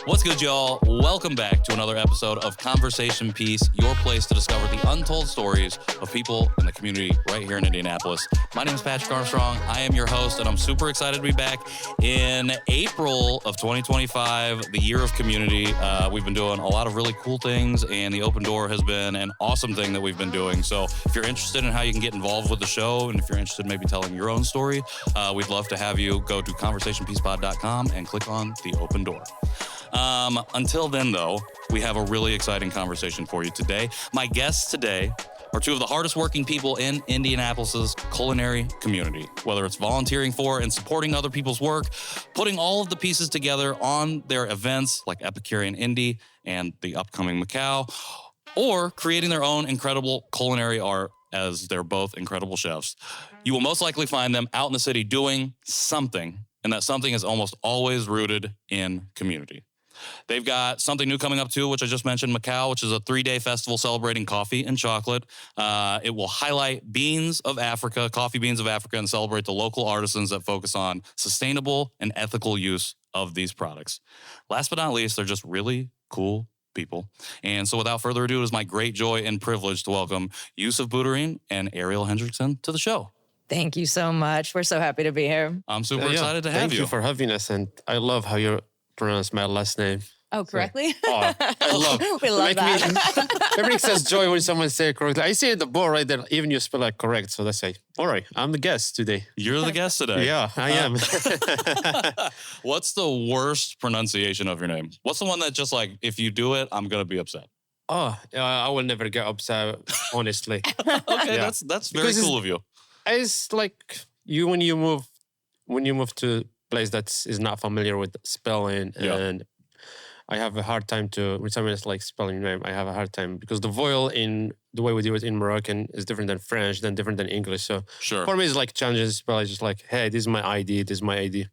What's good, y'all? Welcome back to another episode of Conversation Piece, your place to discover the untold stories of people in the community right here in Indianapolis. My name is Patrick Armstrong. I am your host, and I'm super excited to be back in April of 2025, the year of community. We've been doing a lot of really cool things, and the Open Door has been an awesome thing that we've been doing. So if you're interested in how you can get involved with the show, and if you're interested in maybe telling your own story, we'd love to have you go to conversationpiecePod.com and click on the Open Door. Until then, though, we have a really exciting conversation for you today. My guests today are two of the hardest working people in Indianapolis's culinary community, whether it's volunteering for and supporting other people's work, putting all of the pieces together on their events like Epicurean Indy and the upcoming MOkAO, or creating their own incredible culinary art as they're both incredible chefs. You will most likely find them out in the city doing something, and that something is almost always rooted in community. They've got something new coming up too, which I just mentioned, MOkAO, which is a 3-day festival celebrating coffee and chocolate. It will highlight beans of Africa, coffee beans of Africa, and celebrate the local artisans that focus on sustainable and ethical use of these products. Last but not least, they're just really cool people. And so without further ado, it is my great joy and privilege to welcome Youssef Boudarine and Ariel Hendrickson to the show. Thank you so much. We're so happy to be here. I'm super excited to have you. Thank you for having us, and I love how you pronounce my last name. Oh, correctly? Oh, I love We love that. It brings us joy when someone says it correctly. I see it the board right there, even you spell it correct. So that's it. All right, I'm the guest today. You're the guest today. Yeah, I am. What's the worst pronunciation of your name? What's the one that just like, if you do it, I'm going to be upset? Oh, I will never get upset, honestly. Okay, Yeah. that's very cool of you. It's like when you move to a place that is not familiar with spelling, and I have a hard time when someone is like spelling your name, I have a hard time because the vowel in the way we do it in Moroccan is different than French, then different than English. So for me, it's like challenging to spell. It's just like, hey, this is my ID, this is my ID.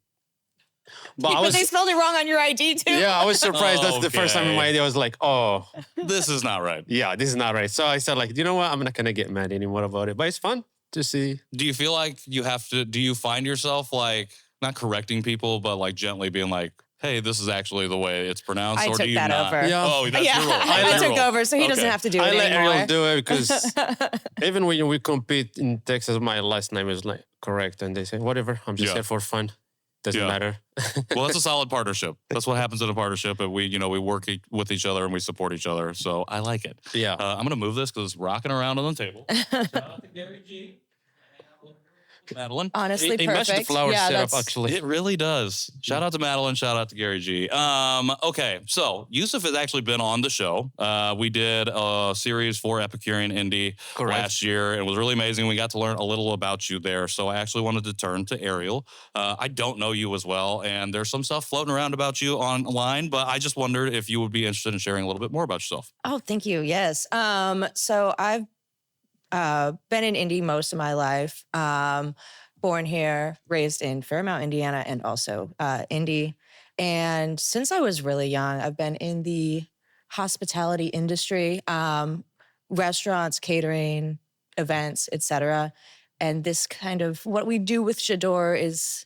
But they spelled it wrong on your ID too. Yeah, I was surprised. That's the first time in my ID. I was like, oh, this is not right. Yeah, this is not right. So I said like, you know what? I'm not going to get mad anymore about it, but it's fun to see. Do you feel like do you find yourself like not correcting people, but like gently being like, hey, this is actually the way it's pronounced? I or took do you that not? over. Yeah. Oh, that's your role. I took over, so he doesn't have to do it I let anymore. Ariel do it because even when we compete in Texas, my last name is like correct, and they say whatever. I'm just here for fun. Doesn't matter. Well, that's a solid partnership. That's what happens in a partnership, and we work with each other and we support each other. So I like it. Yeah. I'm gonna move this because it's rocking around on the table. Shout out to Gary G. Madeline. Honestly, it perfect. matched the flower setup, actually. It really does. Shout out to Madeline. Shout out to Gary G. Okay, so Youssef has actually been on the show. We did a series for Epicurean Indy last year, and it was really amazing. We got to learn a little about you there. So I actually wanted to turn to Ariel. I don't know you as well, and there's some stuff floating around about you online, but I just wondered if you would be interested in sharing a little bit more about yourself. Oh, thank you. Yes. So I've been in Indy most of my life. Born here, raised in Fairmount, Indiana, and also Indy. And since I was really young, I've been in the hospitality industry, restaurants, catering, events, etc. And this kind of what we do with J'adore is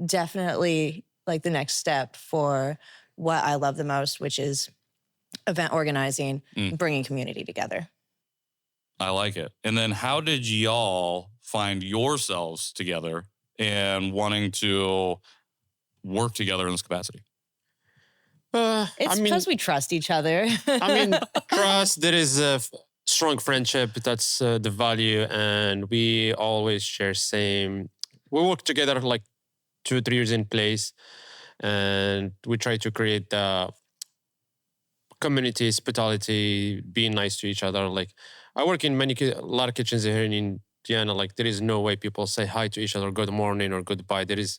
definitely like the next step for what I love the most, which is event organizing, bringing community together. I like it. And then how did y'all find yourselves together and wanting to work together in this capacity? It's because we trust each other. Trust, there is a strong friendship. That's the value. And we always share same. We work together like 2 or 3 years in place. And we try to create the community, hospitality, being nice to each other. Like I work in a lot of kitchens here in Indiana. Like there is no way people say hi to each other, good morning or goodbye. That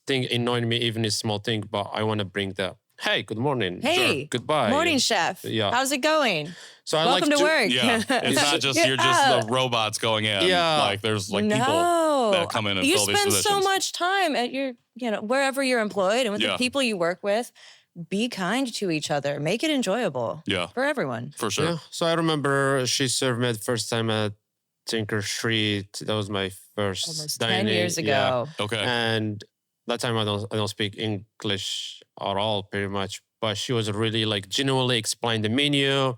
thing annoying me, even a small thing, but I want to bring the hey, good morning. Hey, sure. Goodbye. morning, chef. Yeah. How's it going? So I Welcome like to work. Yeah, it's not just you're just the robots going in. Yeah. Like there's like no. people that come in and you fill these spend positions. so much time at your, wherever you're employed and with Yeah. the people you work with. Be kind to each other. Make it enjoyable. Yeah, For everyone. for sure. Yeah. So I remember she served me the first time at Tinker Street. That was my first Almost dining. 10 years Yeah. ago. Okay. And that time I don't speak English at all, pretty much. But she was really like genuinely explained the menu.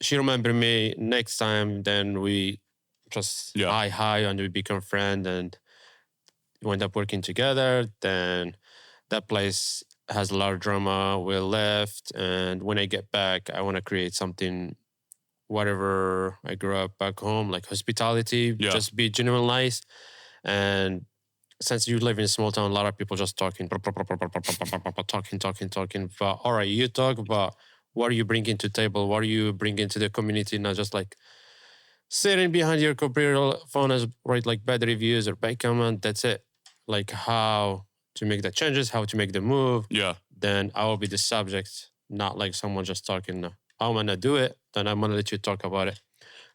She remembered me next time. Then we just hi, and we become friends, and we went up working together. Then that place has a lot of drama. We left, and when I get back, I want to create something, whatever I grew up back home, like hospitality, just be genuine nice. And since you live in a small town, a lot of people just talking. But all right, you talk about what are you bringing to the table? What are you bringing to the community? Not just like sitting behind your computer phone as write like bad reviews or bad comment. That's it. Like how to make the changes, how to make the move. Yeah. Then I will be the subject, not like someone just talking. I'm gonna do it. Then I'm gonna let you talk about it,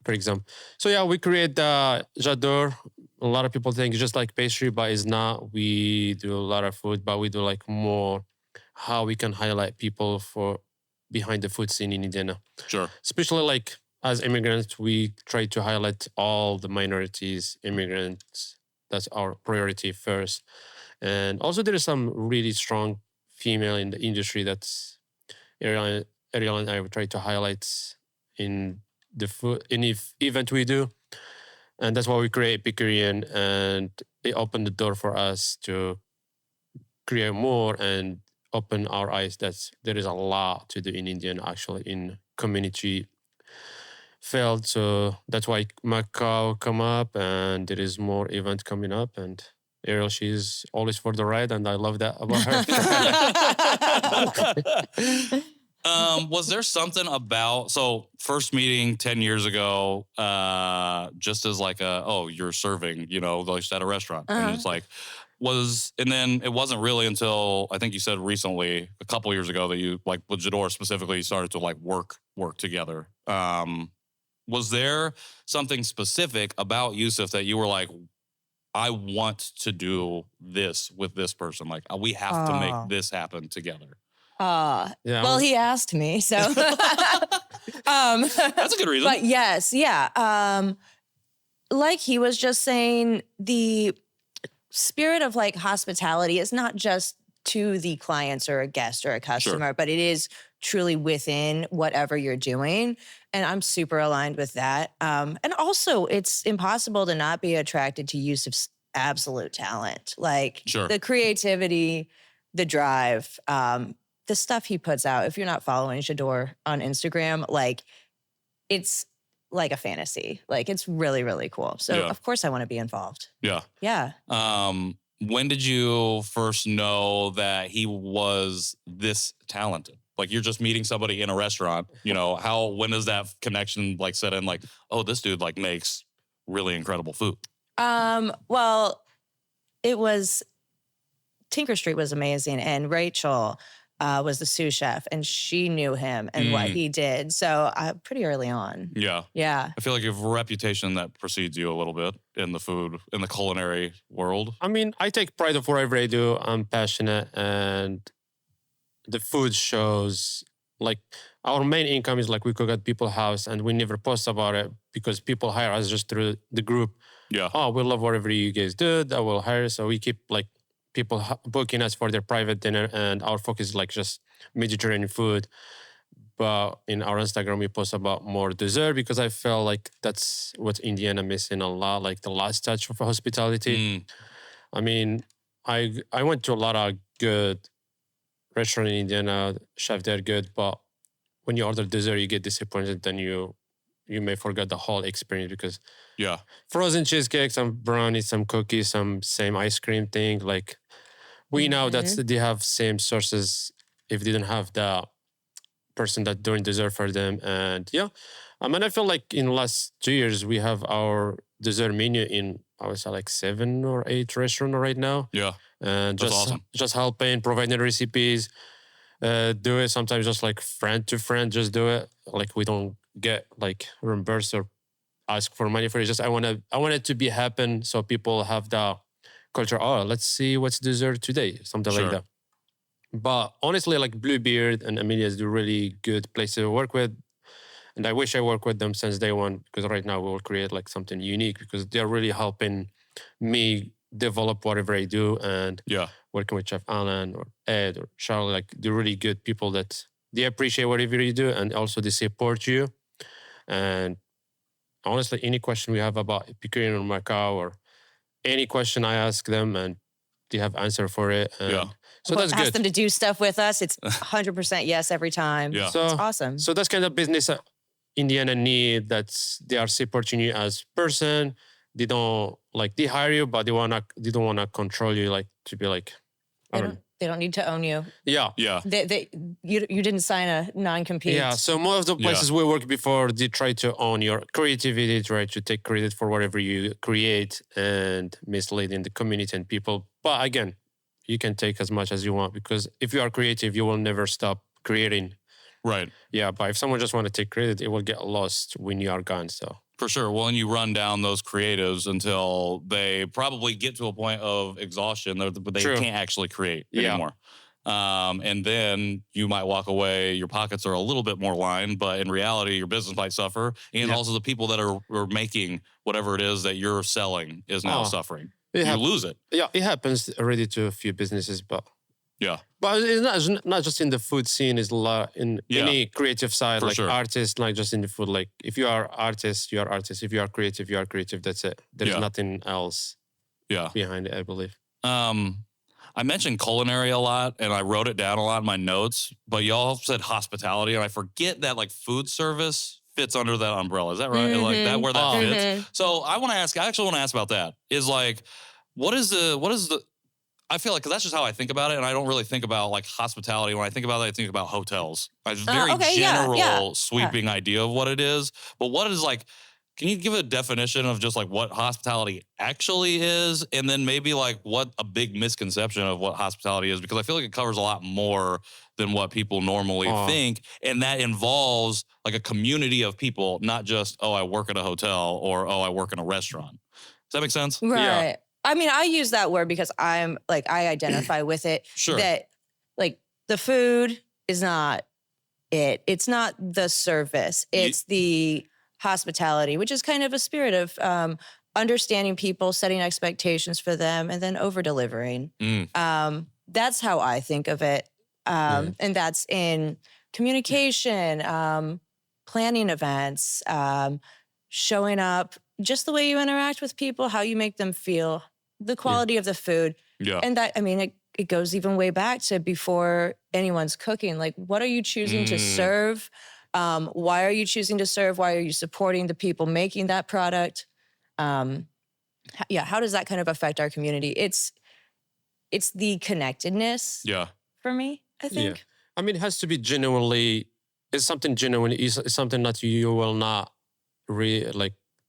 for example. So yeah, we create the J'adore. A lot of people think it's just like pastry, but it's not. We do a lot of food, but we do like more how we can highlight people for behind the food scene in Indiana. Sure. Especially like as immigrants, we try to highlight all the minorities, immigrants. That's our priority first. And also there is some really strong female in the industry that's Ariel and I try to highlight in the food, in event we do. And that's why we create Epicurean, and it opened the door for us to create more and open our eyes that there is a lot to do in Indiana, actually, in community field. So that's why MOkAO come up, and there is more event coming up. And Ariel, she's always for the ride, and I love that about her. Was there something about, so first meeting 10 years ago, just as like you're serving, like at a restaurant. And it's like, and then it wasn't really until I think you said recently, a couple years ago, that you like with J'adore specifically started to like work together. Was there something specific about Youssef that you were like, I want to do this with this person? Like we have to make this happen together. Well, he asked me, so that's a good reason. But yes, yeah. Like he was just saying, the spirit of like hospitality is not just to the clients or a guest or a customer, but it is truly within whatever you're doing. And I'm super aligned with that. And also, it's impossible to not be attracted to Youssef's absolute talent, like the creativity, the drive. The stuff he puts out, if you're not following J'adore on Instagram, like it's like a fantasy. Like it's really, really cool. So of course I want to be involved. Yeah. Yeah. When did you first know that he was this talented? Like you're just meeting somebody in a restaurant, when does that connection like set in? Like, oh, this dude like makes really incredible food. Well, it was Tinker Street was amazing, and Rachel was the sous chef, and she knew him and what he did. So pretty early on. Yeah. Yeah. I feel like you have a reputation that precedes you a little bit in the food, in the culinary world. I mean, I take pride of whatever I do. I'm passionate, and the food shows. Like our main income is like we cook at people's house, and we never post about it because people hire us just through the group. Yeah. Oh, we love whatever you guys do. That will hire. So we keep like people booking us for their private dinner, and our focus is like just Mediterranean food. But in our Instagram, we post about more dessert because I feel like that's what Indiana missing a lot, like the last touch of hospitality. I mean, I went to a lot of good restaurants in Indiana, chef, they're good, but when you order dessert, you get disappointed, then you may forget the whole experience because frozen cheesecake, some brownies, some cookies, some same ice cream thing. Like we know that they have same sources if they didn't have the person that doing dessert for them. And I feel like in the last 2 years, we have our dessert menu in, I would say like 7 or 8 restaurants right now. Yeah. And that's awesome. Just helping, providing recipes. do it. Sometimes just like friend to friend, just do it. Like we don't get like reimbursed or ask for money for it. Just I want it to be happen so people have the culture. Oh, let's see what's dessert today, something like that. But honestly, like Bluebeard and Amelia is a really good place to work with. And I wish I worked with them since day one, because right now we will create like something unique, because they're really helping me develop whatever I do. And working with Chef Alan or Ed or Charlie, like they're really good people that they appreciate whatever you do, and also they support you. And honestly, any question we have about Epicurean or MOkAO or any question I ask them, and they have answer for it. And so that's good. Ask them to do stuff with us. It's 100% yes every time. Yeah. So, it's awesome. So that's kind of business Indiana need, that they are supporting you as person. They don't like, they hire you, but they don't wanna control you, like to be like, they don't need to own you. Yeah. You didn't sign a non-compete. Yeah. So most of the places we work before, they try to own your creativity, try to take credit for whatever you create, and misleading the community and people. But again, you can take as much as you want, because if you are creative, you will never stop creating. Right. Yeah. But if someone just want to take credit, it will get lost when you are gone. So. For sure. Well, and you run down those creatives until they probably get to a point of exhaustion, but they can't actually create anymore. And then you might walk away, your pockets are a little bit more lined, but in reality, your business might suffer. And also the people that are making whatever it is that you're selling is now suffering. You lose it. Yeah, it happens already to a few businesses, but... Yeah. But it's not just in the food scene, it's a lot in any creative side, like artists, not just in the food. Like if you are artist, you are artist. If you are creative, you are creative. That's it. There's nothing else behind it, I believe. I mentioned culinary a lot, and I wrote it down a lot in my notes, but y'all said hospitality, and I forget that like food service fits under that umbrella. Is that right? Mm-hmm. Like that, where that fits? So I actually want to ask about that. Is like, what is the, I feel like, because that's just how I think about it, and I don't really think about like hospitality. When I think about it, I think about hotels. It's a very general, sweeping idea of what it is. But what is like, can you give a definition of just like what hospitality actually is, and then maybe like what a big misconception of what hospitality is? Because I feel like it covers a lot more than what people normally think, and that involves like a community of people, not just, oh, I work at a hotel, or oh, I work in a restaurant. Does that make sense? Right. Yeah. I mean, I use that word because I identify with it. That like the food is not it. It's not the service. It's the hospitality, which is kind of a spirit of understanding people, setting expectations for them, and then over-delivering. That's how I think of it. And that's in communication, planning events, showing up, just the way you interact with people, how you make them feel, the quality of the food. Yeah. And that, I mean, it goes even way back to before anyone's cooking. Like, what are you choosing to serve? Why are you choosing to serve? Why are you supporting the people making that product? How does that kind of affect our community? It's the connectedness for me, I think. Yeah. I mean, it has to be it's something genuine. It's something that you will not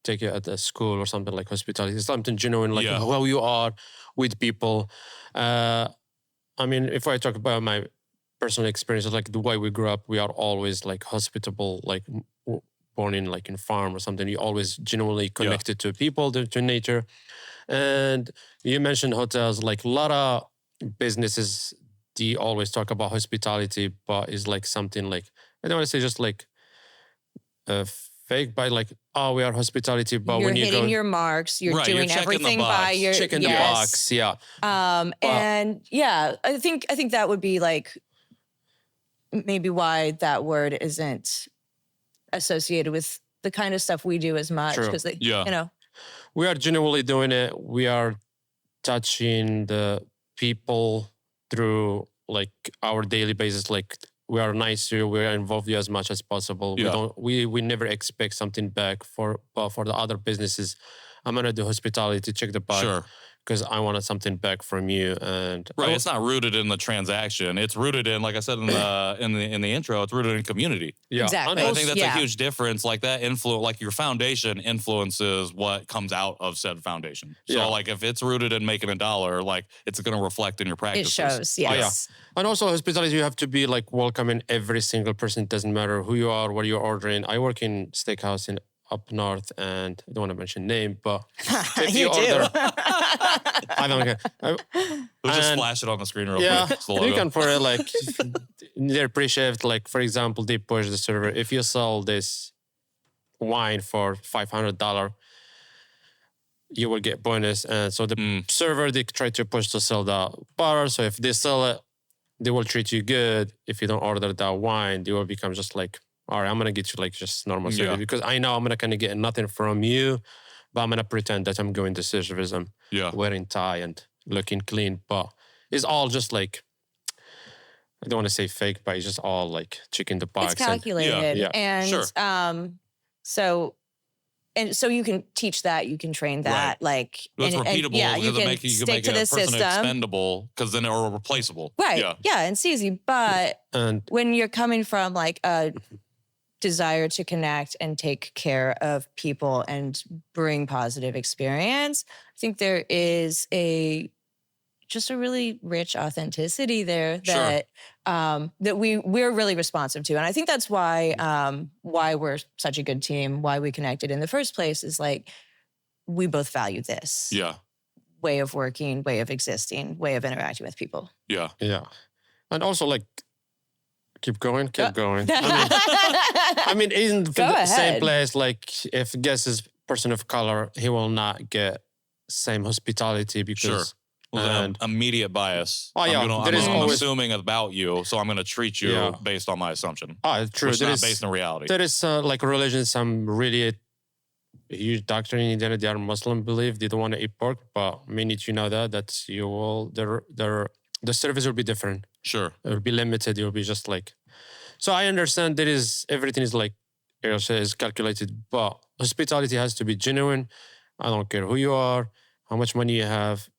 take it at a school or something like hospitality. It's something genuine, like how you are with people. I mean, if I talk about my personal experience, like the way we grew up, we are always like hospitable, like born in like in farm or something. You always genuinely connected to people, to nature. And you mentioned hotels, like a lot of businesses, they always talk about hospitality, but it's like something like, I don't want to say just like fake, by like, oh, we are hospitality, but you're when you hitting go, your marks, you're doing everything by your checking the box, and I think that would be like maybe why that word isn't associated with the kind of stuff we do as much, because we are genuinely doing it. We are touching the people through like our daily basis, like. We are nice to you. We are involved you as much as possible. We never expect something back for the other businesses. I'm gonna do hospitality, check the box. because I wanted something back from you. And Right, it's not rooted in the transaction. It's rooted in, like I said in the intro, it's rooted in community. yeah, Exactly. and And I also- think that's Yeah. a huge difference. Like that influence, like your foundation influences what comes out of said foundation. So Yeah. like if it's rooted in making $1, like it's going to reflect in your It practices. shows. yeah. Yes. And also hospitality, you have to be like welcoming every single person. It doesn't matter who you are, what you're ordering. I work in steakhouse in up north, and I don't want to mention name, but if You do. order, I don't care. We'll just And- flash it on the screen real Yeah, quick. It's the you logo. can put it like in their pre-shift. Like for example, they push the server. If you sell this wine for $500, you will get bonus. And so the server, they try to push to sell the bottle. So if they sell it, they will treat you good. If you don't order that wine, they will become just like, all right, I'm gonna get you like just normal service Yeah. because I know I'm gonna kind of get nothing from you, but I'm gonna pretend that I'm going to service. I'm Yeah. wearing tie and looking clean, but it's all just like, I don't want to say fake, but it's just all like chicken the box. It's calculated. Yeah. And Sure. so you can teach that, you can train that, Right. like It's repeatable. yeah, you can you stick make to a the person system. expendable because then or replaceable. Right. Yeah. Yeah, and it's easy. But And when you're coming from like a desire to connect and take care of people and bring positive experience, I think there is just a really rich authenticity there Sure. that that we're really responsive to. And I think that's why we're such a good team, why we connected in the first place, is like we both value this Yeah. way of working, way of existing, way of interacting with people. Yeah. yeah. And also like, keep going. I I mean, in Go the same ahead. place, like if guest is person of color, he will not get same hospitality because Well, And- immediate bias. Oh, yeah, there is I'm always- assuming about you, so I'm going to treat you Yeah. based on my assumption. true. Which is There not is, based in reality. there is like religion, some really huge doctrine in Indiana, they are Muslim believe they don't want to eat pork, but we need to know that you will, the service will be different. Sure. It will be limited. It will be just like, so I understand there is, everything is like Ariel said, is calculated, but hospitality has to be genuine. I don't care who you are, how much money you have,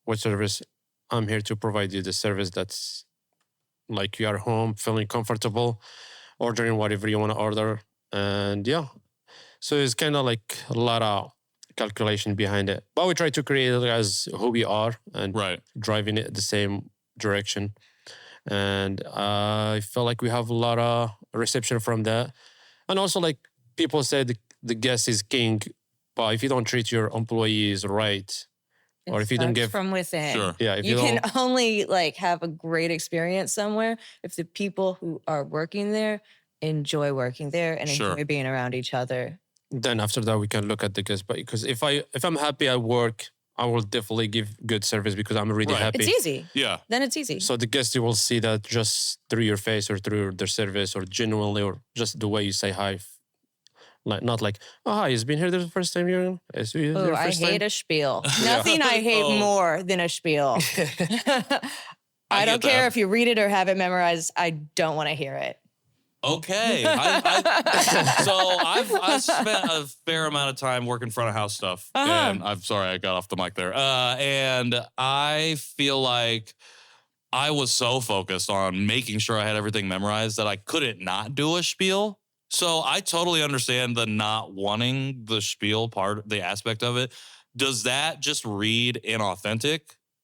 what service. I'm here to provide you the service that's like you are home, feeling comfortable, ordering whatever you want to order. And yeah, so it's kind of like a lot of calculation behind it. But we try to create it as who we are and Right. driving it the same direction. And I feel like we have a lot of reception from that. And also like people said the guest is king, but if you don't treat your employees right, or if you don't starts give, from within. Sure. yeah, if You you don't, can only like have a great experience somewhere if the people who are working there enjoy working there and Sure. enjoy being around each other. then after that we can look at the guest. But because if I'm happy at work, I will definitely give good service because I'm really Right. happy. It's easy. Yeah. Then it's easy. So the guest, you will see that just through your face or through their service or genuinely or just the way you say hi. Like not like, oh hi, he's been here the first time you're is it Oh, your I first hate time? a spiel. Nothing I hate Oh. more than a spiel. I get don't care that. if you read it or have it memorized. I don't want to hear it. Okay. So I've spent a fair amount of time working front of house stuff. Uh-huh. And I'm sorry I got off the mic there. And I feel like I was so focused on making sure I had everything memorized that I couldn't not do a spiel. So I totally understand the not wanting the spiel part, the aspect of it. Does that just read inauthentic?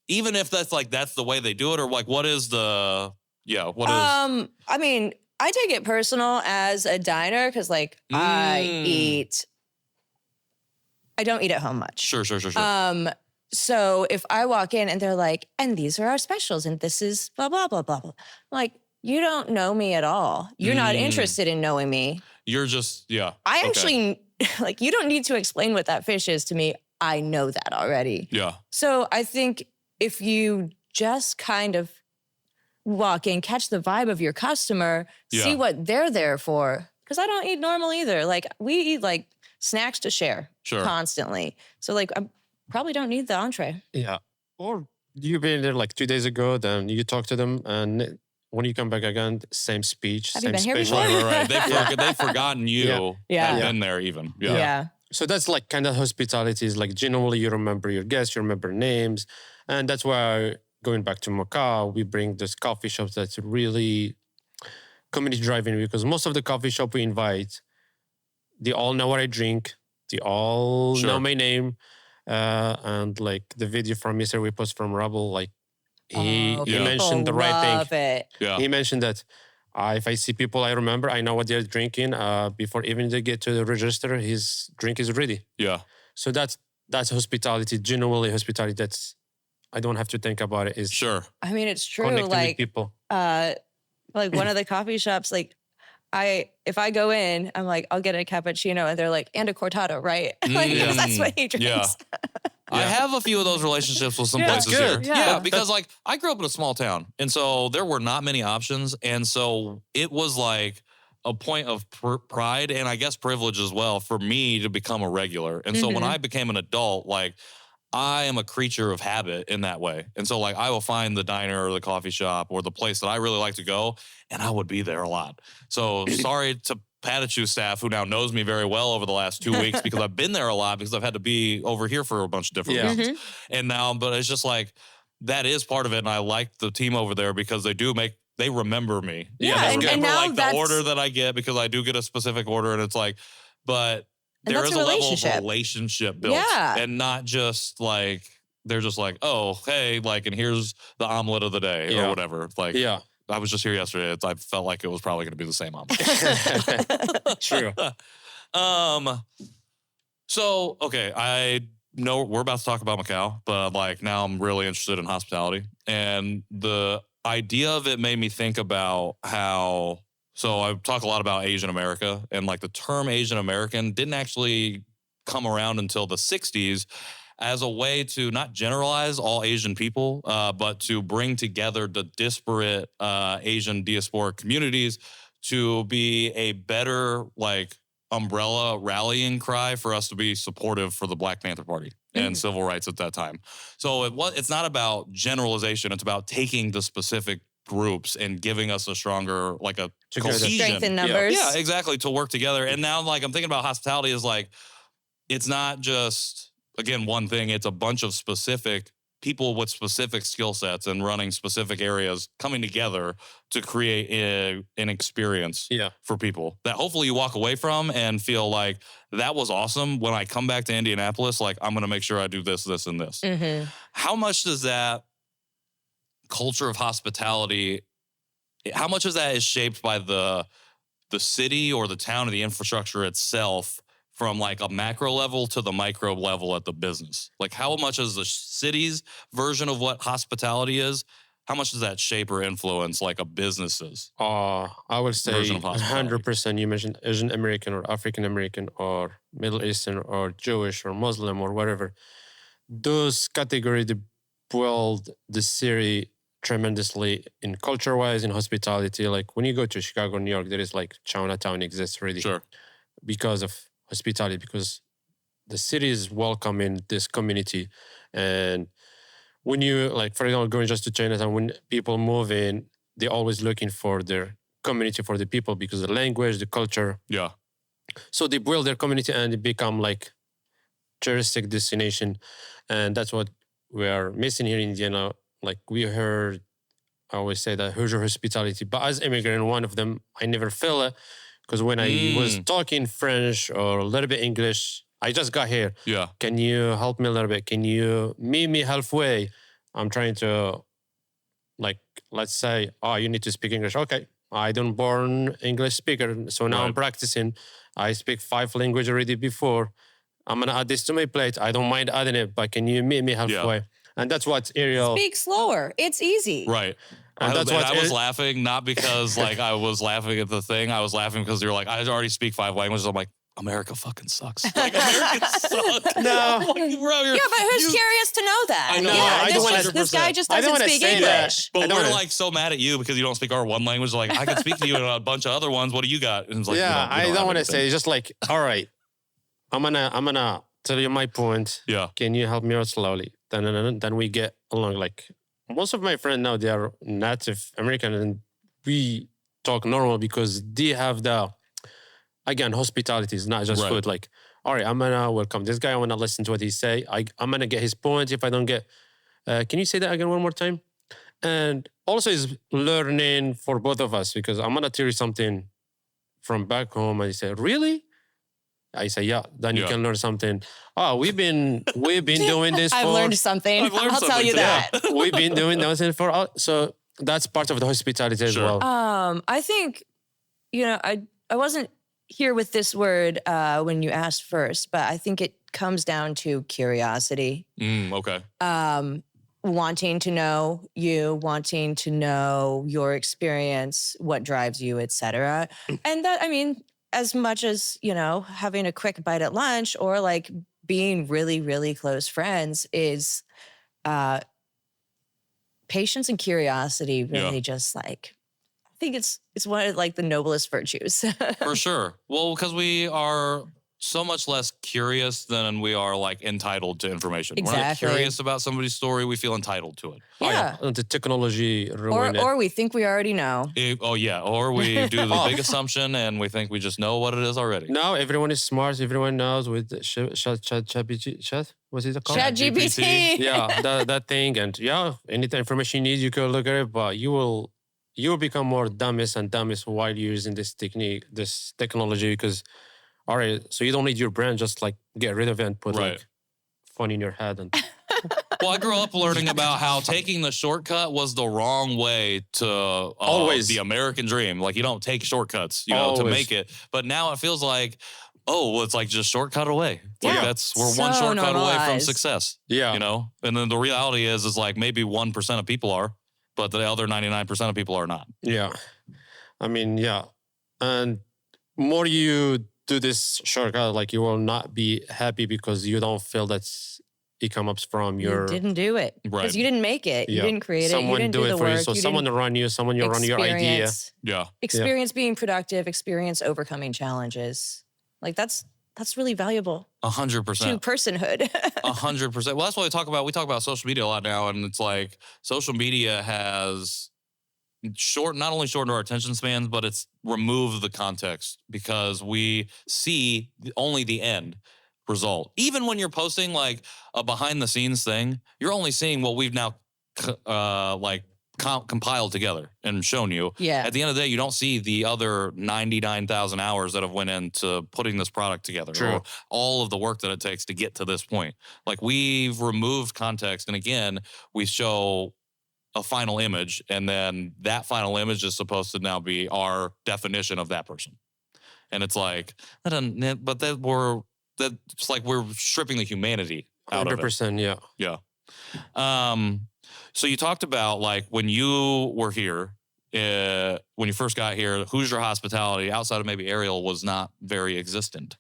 Even if that's the way they do it, or like what is the what is I mean, I take it personal as a diner because like I don't eat at home much. Sure. So if I walk in and they're like, and these are our specials and this is blah, blah, blah, blah, blah. Like, you don't know me at all. You're not interested in knowing me. You're just I okay. actually, like, you don't need to explain what that fish is to me. I know that already. Yeah. So I think if you just kind of walk in, catch the vibe of your customer, see Yeah. what they're there for. Because I don't eat normal either. Like, we eat like snacks to share Sure. constantly. So like, I probably don't need the entree. Yeah. Or you've been there like 2 days ago, then you talk to them and when you come back again, same speech, Have you same been here special. before? Right. They've forgotten you Yeah. had Yeah. been there even. Yeah. So that's like kind of hospitality is like generally you remember your guests, you remember names. And that's why going back to MOkAO, we bring this coffee shops that's really community driving because most of the coffee shop we invite, they all know what I drink. They all know my name. And like the video from yesterday we post from Rubble, like he mentioned the right thing. Yeah. He mentioned that if I see people I remember, I know what they're drinking. Before even they get to the register, his drink is ready. Yeah. So that's hospitality, genuinely hospitality. That's I don't have to think about it. Is sure. I mean, it's true. connecting Like with people. Like one of the coffee shops, like if I go in, I'm like, I'll get a cappuccino, and they're like, and a cortado, right? Like, because that's what he drinks. Yeah. I have a few of those relationships with some places here. Yeah. Because like I grew up in a small town, and so there were not many options, and so it was like a point of pride and I guess privilege as well for me to become a regular. And so when I became an adult, like I am a creature of habit in that way. And so like I will find the diner or the coffee shop or the place that I really like to go, and I would be there a lot. So sorry to Patachu staff who now knows me very well over the last 2 weeks because I've been there a lot because I've had to be over here for a bunch of different reasons. And now, but it's just like, that is part of it. And I like the team over there because they remember me. Yeah, they remember and now like the order that I get because I do get a specific order, and it's like, but there is a level of relationship built. Yeah. And not just like, they're just like, oh, hey, like, and here's the omelet of the day or whatever. Like, I was just here yesterday. I felt like it was probably going to be the same omelet. True. So, okay, I know we're about to talk about MOkAO, but like now I'm really interested in hospitality. And the idea of it made me think about how, so I talk a lot about Asian America, and like the term Asian American didn't actually come around until the 60s as a way to not generalize all Asian people, but to bring together the disparate Asian diasporic communities to be a better like umbrella rallying cry for us to be supportive for the Black Panther Party and civil rights at that time. So it's not about generalization. It's about taking the specific groups and giving us a stronger, like a cohesion. Strength in numbers. Yeah, exactly, to work together. And now like I'm thinking about hospitality is like, it's not just, again, one thing. It's a bunch of specific people with specific skill sets and running specific areas coming together to create an experience for people that hopefully you walk away from and feel like that was awesome. When I come back to Indianapolis, like I'm going to make sure I do this, this, and this. How much does that culture of hospitality, how much of that is shaped by the city or the town or the infrastructure itself, from like a macro level to the micro level at the business? Like how much is the city's version of what hospitality is, how much does that shape or influence like a business's I would say version of hospitality? 100%. You mentioned Asian American or African American or Middle Eastern or Jewish or Muslim or whatever. Those categories build the city tremendously in culture-wise, in hospitality. Like when you go to Chicago, New York, there is like Chinatown exists already. Sure. Because of hospitality, because the city is welcoming this community. And when you, like, for example, going just to Chinatown, when people move in, they're always looking for their community, for the people, because the language, the culture. Yeah. So they build their community and they become like touristic destination. And that's what we are missing here in Indiana. Like we heard, I always say that Hoosier hospitality, but as immigrant, one of them, I never feel it. Because when I was talking French or a little bit English, I just got here. Yeah. Can you help me a little bit? Can you meet me halfway? I'm trying to, like, let's say, you need to speak English. Okay. I don't born English speaker. So now I'm practicing. I speak 5 languages already before. I'm going to add this to my plate. I don't mind adding it, but can you meet me halfway? Yeah. And that's what Ariel... Speak slower. It's easy. Right. And I was laughing, not because like I was laughing at the thing. I was laughing because you're like, I already speak 5 languages. I'm like, America fucking sucks. Like, America sucks. No. But who's curious to know that? I know. Yeah, this guy just doesn't speak English. But we're like so mad at you because you don't speak our one language. Like, I could speak to you in a bunch of other ones. What do you got? And it's like, I don't want to say. It's just like, all right, I'm gonna tell you my point. Yeah. Can you help me out slowly? Then we get along. Like most of my friends now, they are native American and we talk normal because they have the, again, hospitality is not just food. Like all right, I'm gonna welcome this guy. I want to listen to what he say. I'm gonna get his point. If I don't get, can you say that again one more time? And also is learning for both of us, because I'm gonna tell you something from back home, and you say, really? I say, yeah. Then you can learn something. Oh, we've been doing this. I've learned something. I'll tell you that. We've been doing nothing for. So that's part of the hospitality as well. I think, I wasn't here with this word when you asked first, but I think it comes down to curiosity. Okay. Wanting to know you, wanting to know your experience, what drives you, etc. And that, as much as, having a quick bite at lunch or like being really, really close friends is patience and curiosity really just like, I think it's one of like the noblest virtues. For sure. Well, because we are so much less curious than we are like entitled to information. Exactly. We're not curious about somebody's story. We feel entitled to it. Yeah. The technology ruined it. Or we think we already know. Or we do the big assumption and we think we just know what it is already. Now everyone is smart. Everyone knows with chat. What's it called? ChatGPT. Yeah, that thing. And any information you need, you can look at it. But you will become more dumbest and dumbest while you're using this technology, because all right, so you don't need your brain, just like get rid of it and put like phone in your head. And well, I grew up learning about how taking the shortcut was the wrong way to always the American dream. Like you don't take shortcuts, to make it. But now it feels like, it's like just shortcut away. Like we're one shortcut away from success. Yeah. And then the reality is like maybe 1% of people are, but the other 99% of people are not. Yeah. And more you do this shortcut, like you will not be happy because you don't feel that it comes from your... You didn't do it. Right. Because you didn't make it. You didn't create it. You didn't do the work. You. So someone to run you, someone you run your idea. Yeah. Experience being productive, experience overcoming challenges. Like that's really valuable. 100%. To personhood. 100%. Well, that's what we talk about social media a lot now. And it's like social media has not only shortened our attention spans, but it's removed the context because we see only the end result. Even when you're posting like a behind the scenes thing, you're only seeing what we've now compiled together and shown you. Yeah. At the end of the day, you don't see the other 99,000 hours that have went into putting this product together. True. Or all of the work that it takes to get to this point. Like we've removed context. And again, we show a final image, and then that final image is supposed to now be our definition of that person. And it's like, that's like we're stripping the humanity out 100%, of it. 100%, yeah. Yeah. So you talked about like when you were here, when you first got here, Hoosier hospitality outside of maybe Ariel was not very existent.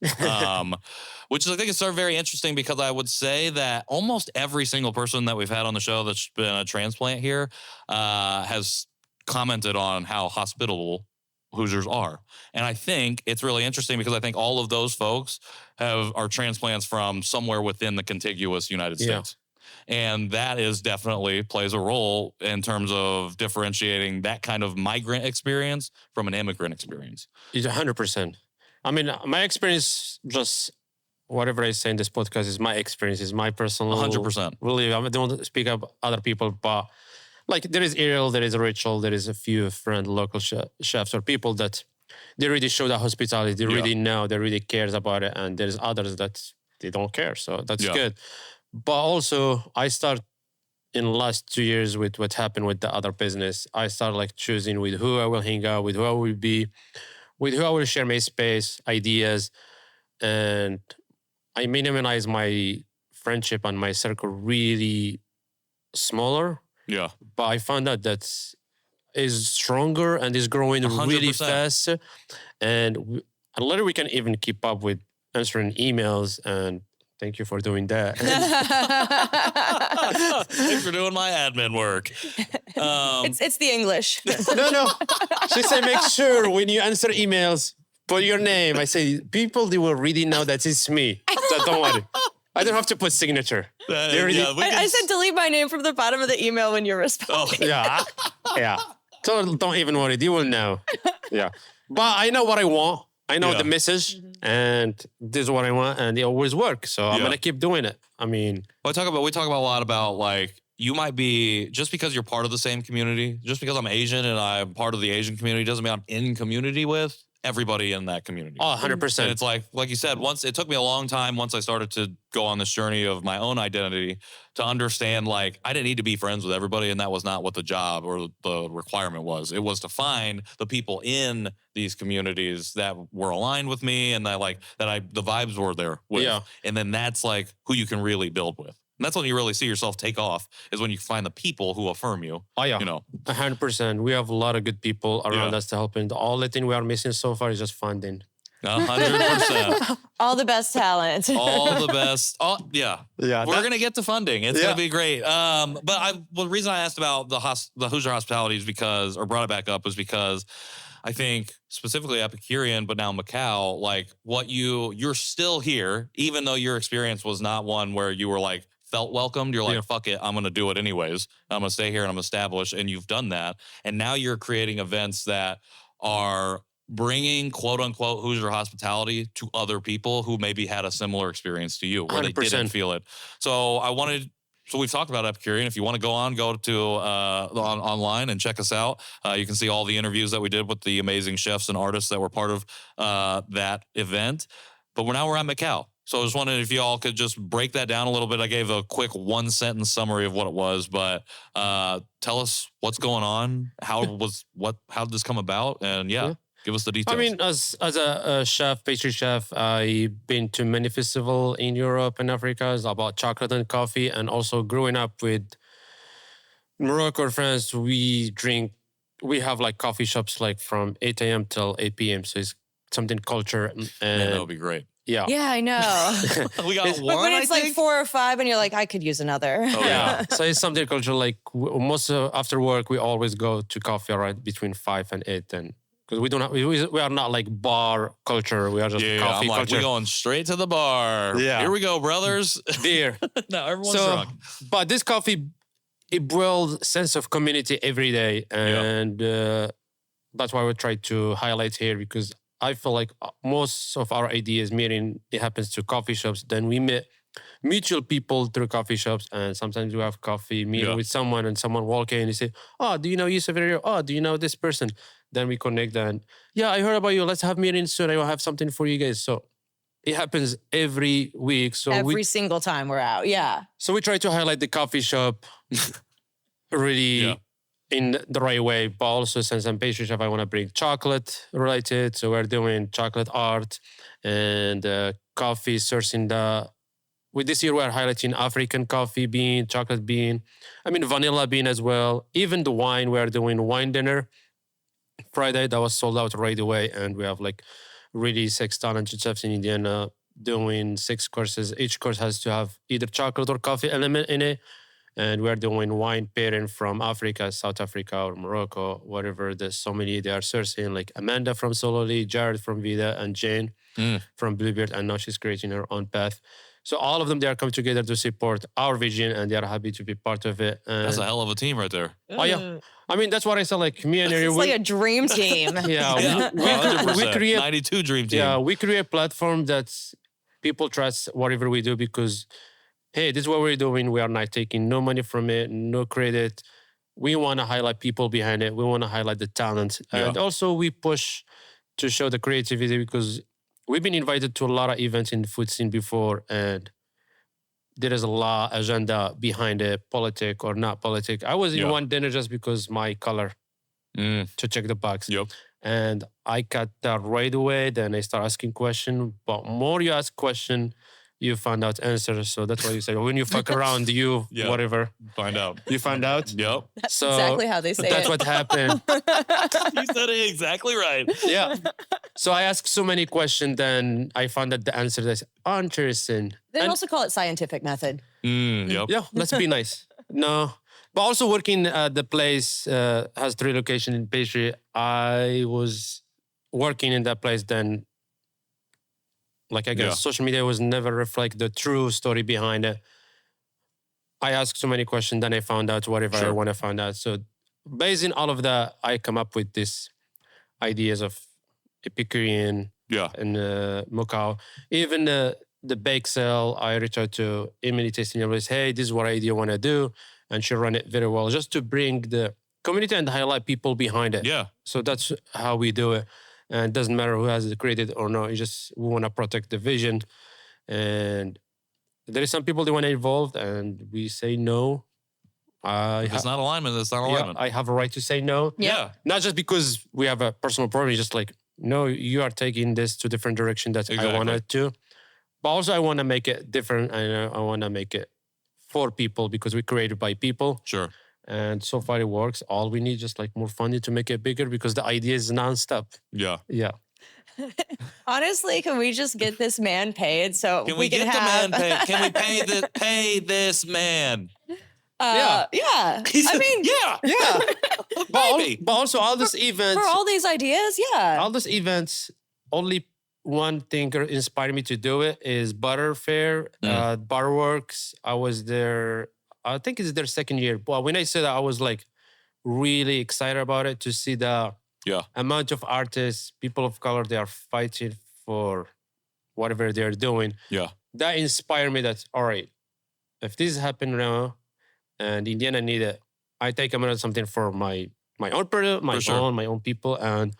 Which I think is sort of very interesting because I would say that almost every single person that we've had on the show that's been a transplant here has commented on how hospitable Hoosiers are. And I think it's really interesting because I think all of those folks are transplants from somewhere within the contiguous United States. And that is definitely plays a role in terms of differentiating that kind of migrant experience from an immigrant experience. It's 100%. My experience, just whatever I say in this podcast is my experience, is my personal... 100%. Really, I don't speak up other people, but like there is Ariel, there is Rachel, there is a few friend local chefs or people that they really show that hospitality. They really know, they really cares about it. And there's others that they don't care. So that's good. But also, I start in the last 2 years with what happened with the other business. I start like choosing with who I will hang out, with who I will be, with who I will share my space, ideas. And I minimize my friendship and my circle really smaller. Yeah. But I found out that is stronger and is growing 100%. Really fast. And later we can even keep up with answering emails, and thank you for doing that. Thanks for doing my admin work. It's the English. No. She said, make sure when you answer emails, put your name. I say, people, they will really know that it's me. So don't worry. I don't have to put signature. I said delete my name from the bottom of the email when you're responding. Yeah. So don't even worry. They will know. Yeah. But I know what I want. I know the message, and this is what I want, and it always works. So I'm gonna keep doing it. I mean, we talk about a lot about like you might be just because you're part of the same community, just because I'm Asian and I'm part of the Asian community doesn't mean I'm in community with everybody in that community. Oh, 100%. And it's like you said, once it took me a long time once I started to go on this journey of my own identity to understand like I didn't need to be friends with everybody, and that was not what the job or the requirement was. It was to find the people in these communities that were aligned with me and the vibes were there with. Yeah. And then that's like who you can really build with. And that's when you really see yourself take off, is when you find the people who affirm you. Oh, yeah. 100%. We have a lot of good people around us to help. And the only thing we are missing so far is just funding. 100%. All the best talent. All the best. Yeah. We're going to get to funding. It's going to be great. But the reason I asked about the Hoosier hospitality is because, or brought it back up, is because I think specifically Epicurean, but now MOkAO, like you're still here, even though your experience was not one where you were like, felt welcomed. You're like, fuck it, I'm going to do it anyways. I'm going to stay here and I'm established. And you've done that. And now you're creating events that are bringing quote unquote Hoosier hospitality to other people who maybe had a similar experience to you, where 100%. They didn't feel it. So we've talked about Epicurean. If you want to go to online and check us out. You can see all the interviews that we did with the amazing chefs and artists that were part of that event. But we're at MOkAO. So I was wondering if y'all could just break that down a little bit. I gave a quick 1-sentence summary of what it was, but tell us what's going on. How did this come about? And give us the details. I mean, as a chef, pastry chef, I've been to many festivals in Europe and Africa. It's about chocolate and coffee. And also growing up with Morocco or France, we have like coffee shops like from 8 a.m. till 8 p.m. So it's something culture. And that would be great. Yeah, I know. We got one. But when it's like 4 or 5 and you're like, I could use another. Oh, yeah. So it's something culture. Like most after work, we always go to coffee right between 5 and 8. And because we are not like bar culture. We are just coffee culture. We're going straight to the bar. Yeah. Here we go, brothers. Beer. No, everyone's drunk. But this coffee, it builds sense of community every day. And that's why we try to highlight here, because I feel like most of our ideas meeting, it happens to coffee shops. Then we meet mutual people through coffee shops. And sometimes we have coffee meeting with someone, and someone walk in and say, oh, do you know Youssef and Ariel? Oh, do you know this person? Then we connect and, I heard about you. Let's have meeting soon. I will have something for you guys. So it happens every week. So every single time we're out. Yeah. So we try to highlight the coffee shop really in the right way, but also since I'm pastry chef, I want to bring chocolate related. So we're doing chocolate art and coffee sourcing with this year we're highlighting African coffee bean, chocolate bean, vanilla bean as well. Even the wine, we're doing wine dinner Friday that was sold out right away. And we have like really 6 talented chefs in Indiana doing 6 courses. Each course has to have either chocolate or coffee element in it. And we're doing wine pairing from Africa, South Africa, or Morocco, whatever the sommelier they are sourcing, like Amanda from Sololi, Jared from Vida, and Jane from Bluebeard. And now she's creating her own path. So all of them, they are coming together to support our vision, and they are happy to be part of it. And that's a hell of a team right there. Oh, yeah. That's what I said. Like me and Ariel. It's like a dream team. we create 92 dream team. Yeah, we create a platform that people trust whatever we do because, hey, this is what we're doing. We are not taking no money from it, no credit. We want to highlight people behind it. We want to highlight the talent. And also we push to show the creativity because we've been invited to a lot of events in the food scene before, and there is a lot of agenda behind it, politic or not politic. I was in one dinner just because my color to check the box. And I got that right away. Then I start asking questions. But more you ask questions, you find out answers. So that's why you say, when you fuck around, whatever. Find out. You find out? Yep. That's exactly how they say that's what happened. You said it exactly right. Yeah. So I asked so many questions, then I found that the answer is interesting. They also call it scientific method. Yeah, let's be nice. No. But also working at the place has 3 locations in pastry. I was working in that place then. Like, I guess social media was never reflect the true story behind it. I asked so many questions, then I found out whatever I want to find out. So based on all of that, I come up with these ideas of Epicurean Yeah. in MOkAO. Even the bake sale, I reached out to Emily tasting Indianapolis. Hey, this is what idea I want to do, and she ran it very well, just to bring the community and highlight people behind it. Yeah. So that's how we do it, and it doesn't matter who has it created or not. It's just we want to protect the vision, and there is some people they want to involve, and we say no. If it's not alignment, it's not alignment. I have a right to say no. Yeah. Not just because we have a personal problem, it's just like, no, you are taking this to a different direction that Exactly. I wanted to. But also I want to make it different. I want to make it for people because we created by people. Sure. And so far it works. All we need is just like more funding to make it bigger because the idea is nonstop. Yeah. Yeah. Honestly, can we just get this man paid so Can we get have... the man paid? Can we pay this man? Yeah. I mean, yeah. But also all these events, for all these ideas, yeah. all these events, only one thing inspired me to do it is Butter Fair, Barworks. I was there, I think it's their second year. But when I said that, I was like really excited about it to see the amount of artists, people of color, they are fighting for whatever they're doing. Yeah. That inspired me that, all right, if this happen now and Indiana need it, I take a minute something for my own product, my own people, and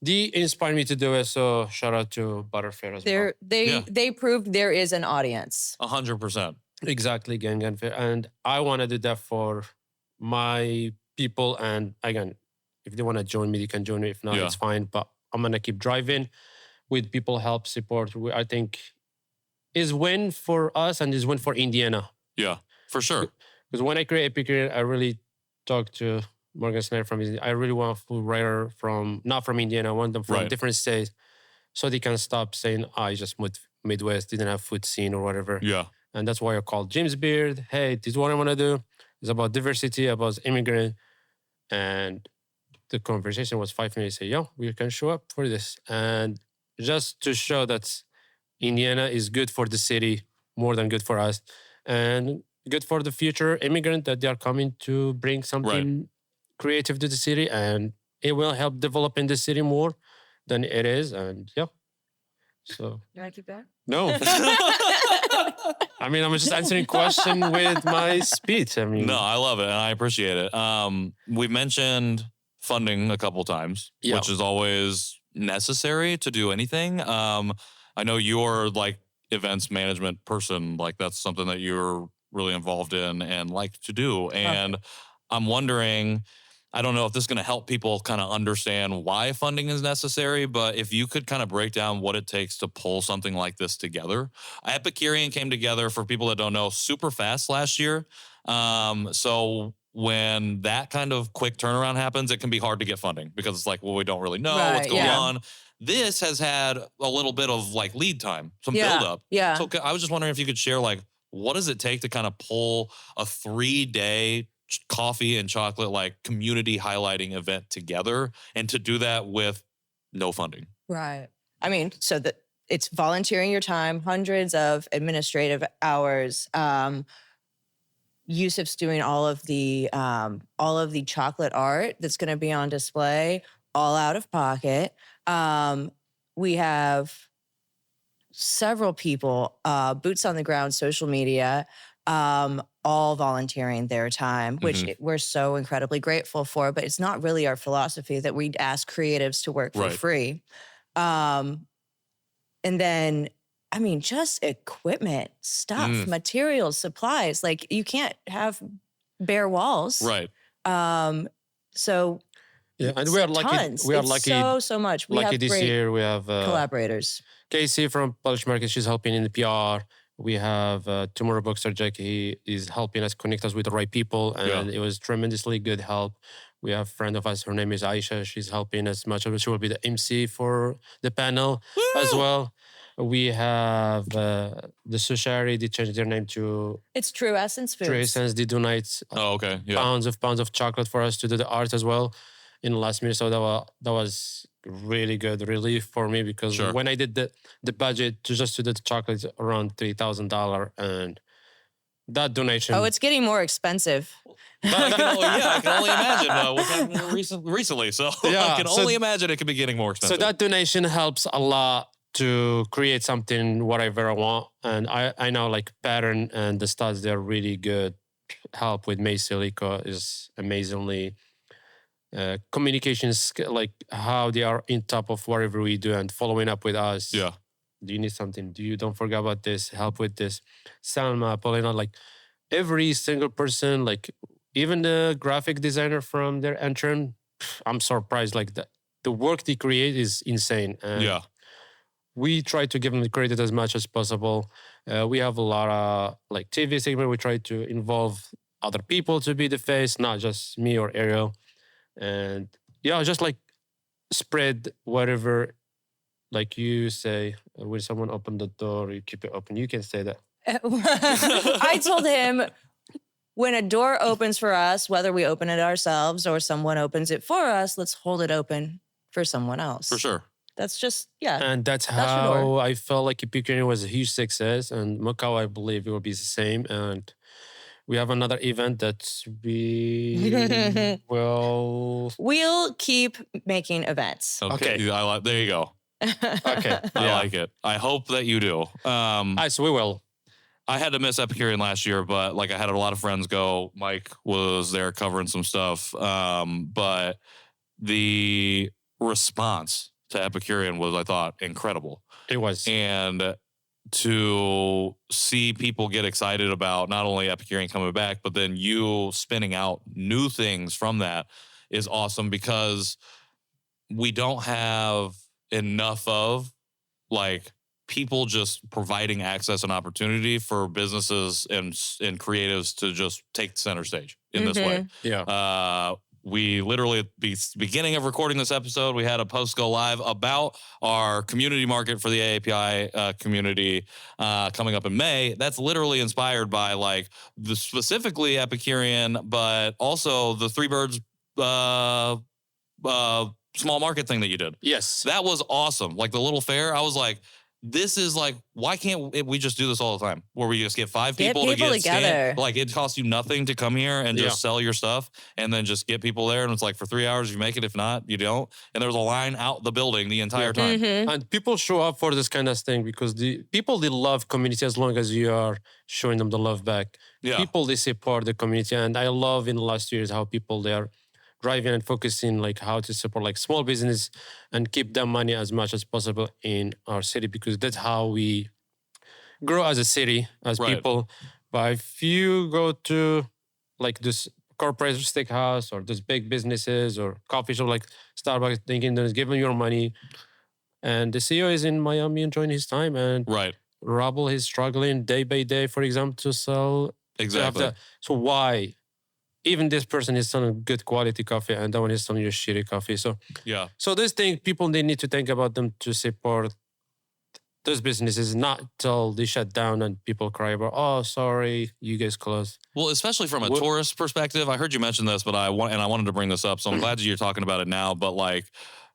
they inspired me to do it. So shout out to Butterfair as well. They proved there is an audience. 100%. Exactly, Gang and Fair. And I want to do that for my people. And again, if they want to join me, they can join me. If not, it's fine. But I'm going to keep driving with people help, support. I think is win for us and is win for Indiana. Yeah, for sure. Because when I create Epicurean, I really talked to Morgan Snyder from Indiana. I really want a food writer not from Indiana. I want them from different states so they can stop saying, I just moved Midwest, didn't have food scene or whatever. Yeah. And that's why I called James Beard. Hey, this is what I want to do. It's about diversity, about immigrant. And the conversation was 5 minutes. Say, we can show up for this. And just to show that Indiana is good for the city, more than good for us. And good for the future immigrant that they are coming to bring something creative to the city, and it will help develop in the city more than it is. And so You want to keep going? no. I mean, I'm just answering question with my speech. I mean, no, I love it and I appreciate it. We've mentioned funding a couple times, which is always necessary to do anything. I know you're like events management person, like that's something that you're really involved in and like to do. And I'm wondering, I don't know if this is going to help people kind of understand why funding is necessary, but if you could kind of break down what it takes to pull something like this together. Epicurean came together, for people that don't know, super fast last year. So when that kind of quick turnaround happens, it can be hard to get funding because it's like, well, we don't really know what's going on. This has had a little bit of like lead time, some build up. Yeah. So I was just wondering if you could share like, what does it take to kind of pull a 3-day coffee and chocolate like community highlighting event together, and to do that with no funding? Right. I mean, so that it's volunteering your time, hundreds of administrative hours. Youssef's doing all of the chocolate art that's going to be on display, all out of pocket. We have several people, boots on the ground, social media, all volunteering their time, which we're so incredibly grateful for, but it's not really our philosophy that we'd ask creatives to work for free. And then, I mean, just equipment, stuff, materials, supplies, like you can't have bare walls. Right. So and we are lucky. tons. We are It's lucky. so much. We Lucky have this great year. We have collaborators. Casey from Polish Market. She's helping in the PR. We have Tomorrow Bookstore Jack. He is helping us connect us with the right people, and it was tremendously good help. We have a friend of us. Her name is Aisha. She's helping us much. She will be the MC for the panel as well. We have the Sushari. They changed their name to It's True Essence Foods. True Essence. They donate pounds of chocolate for us to do the art as well in the last minute. So that was really good relief for me, because when I did the budget to just to do the chocolate around $3,000, and that donation. Oh, it's getting more expensive. I can only imagine. We've had more recently, so I can only imagine it could be getting more expensive. So that donation helps a lot to create something whatever I want. And I know like Pattern and the studs, they're really good. Help with May Silico is amazingly communications, like how they are in top of whatever we do and following up with us. Yeah. Do you need something? Don't forget about this? Help with this. Salma, Paulina, like every single person, like even the graphic designer from their intern, I'm surprised. Like the work they create is insane. And we try to give them the credit as much as possible. We have a lot of like TV segment. We try to involve other people to be the face, not just me or Ariel. And just like spread whatever, like you say, when someone opened the door, you keep it open. You can say that. I told him, when a door opens for us, whether we open it ourselves or someone opens it for us, let's hold it open for someone else. For sure. That's just, And that's how I felt like Epicurean was a huge success. And MOkAO, I believe it will be the same. And we have another event that we We'll keep making events. Okay. There you go. Okay. I like it. I hope that you do. So we will. I had to miss Epicurean last year, but like I had a lot of friends go. Mike was there covering some stuff. But the response to Epicurean was, I thought, incredible. It was. And to see people get excited about not only Epicurean coming back, but then you spinning out new things from that is awesome, because we don't have enough of like people just providing access and opportunity for businesses and creatives to just take center stage in this way. Yeah. We literally, at the beginning of recording this episode, we had a post go live about our community market for the AAPI community coming up in May. That's literally inspired by like the specifically Epicurean, but also the Three Birds small market thing that you did. Yes. That was awesome. Like the little fair, I was like, this is like, why can't we just do this all the time? Where we just get five people to get together. Like it costs you nothing to come here and just sell your stuff, and then just get people there. And it's like for 3 hours you make it. If not, you don't. And there was a line out the building the entire time. Mm-hmm. And people show up for this kind of thing because the people, they love community as long as you are showing them the love back. Yeah. People, they support the community. And I love in the last years how people, they are driving and focusing like how to support like small business and keep that money as much as possible in our city, because that's how we grow as a city, as people. But if you go to like this corporate steakhouse or those big businesses or coffee shop like Starbucks, thinking that it's giving your money, and the CEO is in Miami enjoying his time, and Rabel is struggling day by day, for example, to sell. Exactly. So why? Even this person is selling good quality coffee and that one is selling you shitty coffee. So this thing, people, they need to think about them to support those businesses, not till they shut down and people cry about, oh, sorry, you guys closed. Well, especially from a tourist perspective, I heard you mention this, but I wanted to bring this up. So I'm glad you're talking about it now. But like,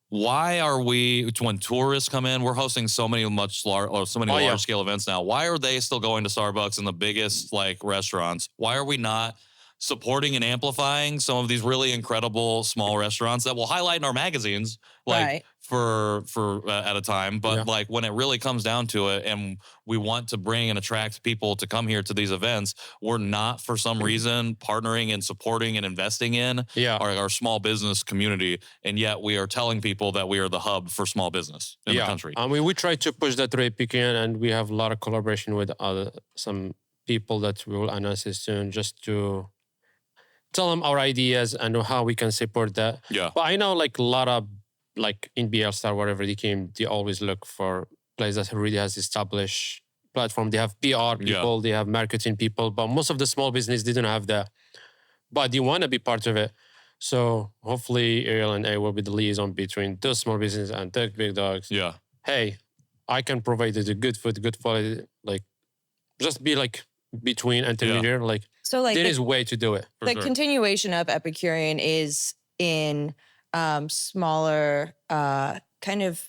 why are we, when tourists come in, we're hosting so many large scale events now. Why are they still going to Starbucks and the biggest like restaurants? Why are we not supporting and amplifying some of these really incredible small restaurants that we'll highlight in our magazines, like for at a time. But like when it really comes down to it, and we want to bring and attract people to come here to these events, we're not for some reason partnering and supporting and investing in our small business community, and yet we are telling people that we are the hub for small business in the country. I mean, we try to push that through Epicurean, and we have a lot of collaboration with some people that we will announce it soon, just to tell them our ideas and how we can support that. Yeah. But I know like a lot of like in BL Star, wherever they came, they always look for places that really has established platform. They have PR people, they have marketing people, but most of the small business didn't have that. But they want to be part of it. So hopefully Ariel and I will be the liaison between those small business and the big dogs. Yeah. Hey, I can provide you the good food, good quality, like just be like between intermediary, so like there is a way to do it. The continuation of Epicurean is in smaller kind of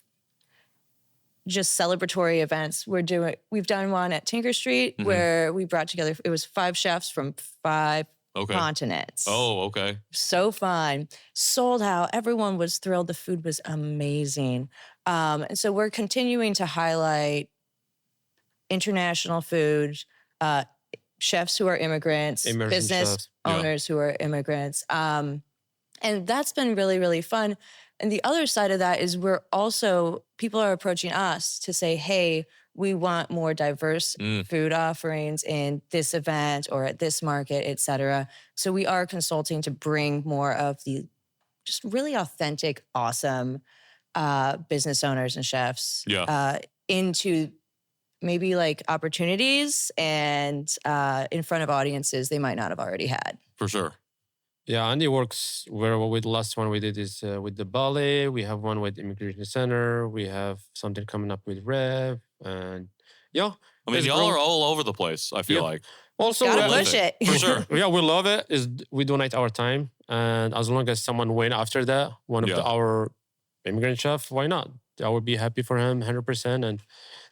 just celebratory events. We've done one at Tinker Street where we brought together, it was 5 chefs from 5 continents. Oh, okay. So fun. Sold out. Everyone was thrilled. The food was amazing. And so we're continuing to highlight international food, chefs who are immigrants, business chefs. owners who are immigrants. And that's been really, really fun. And the other side of that is people are approaching us to say, hey, we want more diverse food offerings in this event or at this market, et cetera. So we are consulting to bring more of the just really authentic, awesome business owners and chefs into maybe like opportunities and in front of audiences they might not have already had. For sure. Yeah, Andy works with the last one we did is with the ballet. We have one with Immigration Center. We have something coming up with Rev. And I mean, y'all are all over the place, I feel like. Also, gotta push it. For sure. Yeah, we love it. We donate our time. And as long as someone win after that, one of our immigrant chef, why not? I would be happy for him 100%. And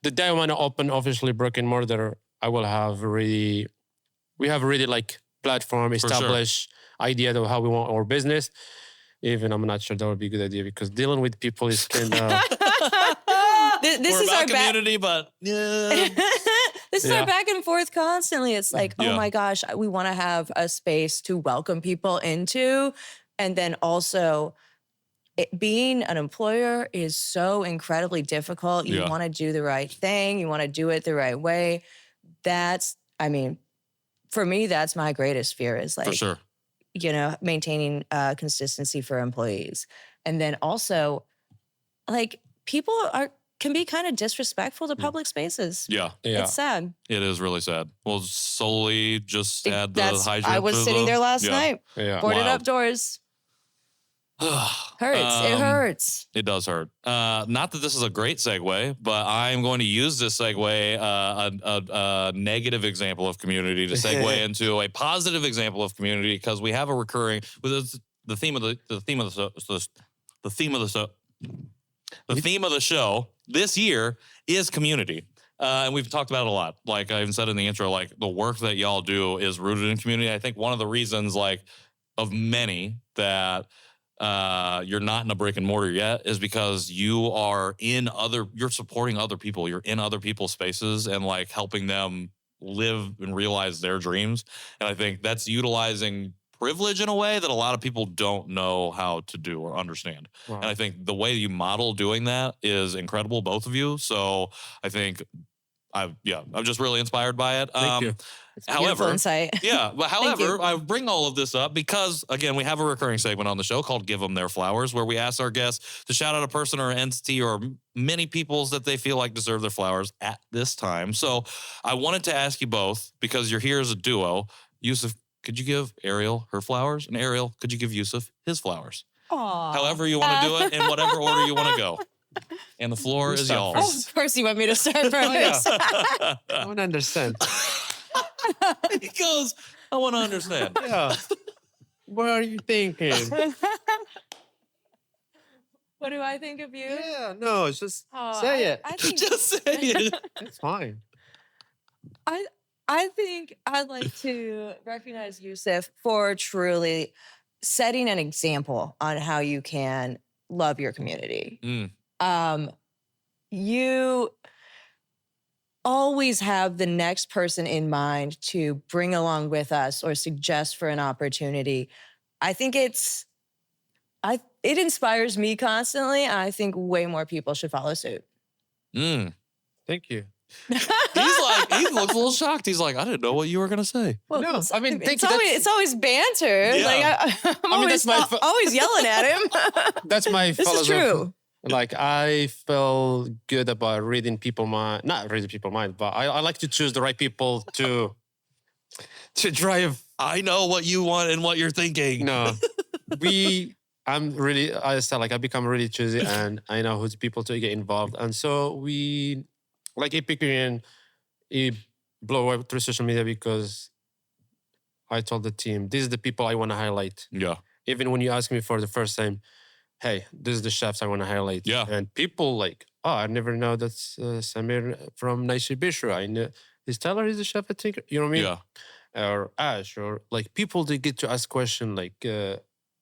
the day I want to open officially brick and mortar, I will have we have really like platform established idea of how we want our business. Even I'm not sure that would be a good idea because dealing with people is kind of this is our community, but this is our back and forth constantly. It's like, oh my gosh, we want to have a space to welcome people into, and then also being an employer is so incredibly difficult. You want to do the right thing. You want to do it the right way. For me, that's my greatest fear is like, for sure. Maintaining consistency for employees. And then also, like, people can be kind of disrespectful to public spaces. Yeah. It's sad. It is really sad. Well, solely just had the hydrant. I was sitting there last night. Yeah. Boarded up doors. Hurts. It hurts. It does hurt. Not that this is a great segue, but I'm going to use this segue, a negative example of community, to segue into a positive example of community because we have a recurring with the theme of the show this year is community. And we've talked about it a lot. Like I even said in the intro, like the work that y'all do is rooted in community. I think one of the reasons, like of many, that you're not in a brick and mortar yet is because you're supporting other people. You're in other people's spaces and like helping them live and realize their dreams. And I think that's utilizing privilege in a way that a lot of people don't know how to do or understand. Wow. And I think the way you model doing that is incredible, both of you. So I think I'm just really inspired by it. Thank you. However, insight. I bring all of this up because, again, we have a recurring segment on the show called Give Them Their Flowers, where we ask our guests to shout out a person or entity or many peoples that they feel like deserve their flowers at this time. So I wanted to ask you both, because you're here as a duo. Youssef, could you give Ariel her flowers? And Ariel, could you give Youssef his flowers? Aww. However you want to do it, in whatever order you want to go. And the floor is yours. Oh, of course you want me to start first. I want to understand. He goes, I want to understand. Yeah. What are you thinking? What do I think of you? Yeah, no, just say it. Just say it. It's fine. I think I'd like to recognize Youssef for truly setting an example on how you can love your community. You always have the next person in mind to bring along with us or suggest for an opportunity. I think it inspires me constantly. And I think way more people should follow suit. Thank you. He looks a little shocked. He's like, I didn't know what you were going to say. Well, no, I mean, it's always banter. Yeah. Like I'm always yelling at him. That's my This is true. Like I feel good about reading people's mind, not reading people's mind, but I like to choose the right people to drive. I know what you want and what you're thinking. No, I become really choosy and I know who's people to get involved. And so we, like Epicurean, it blow up through social media because I told the team, these are the people I want to highlight. Yeah. Even when you ask me for the first time, hey, this is the chefs I want to highlight. Yeah. And people like, oh, I never know that's Samir from Nice Bishra. I know is Tyler is the chef at Tinker. You know what I mean? Yeah. Or Ash, or like people they get to ask question like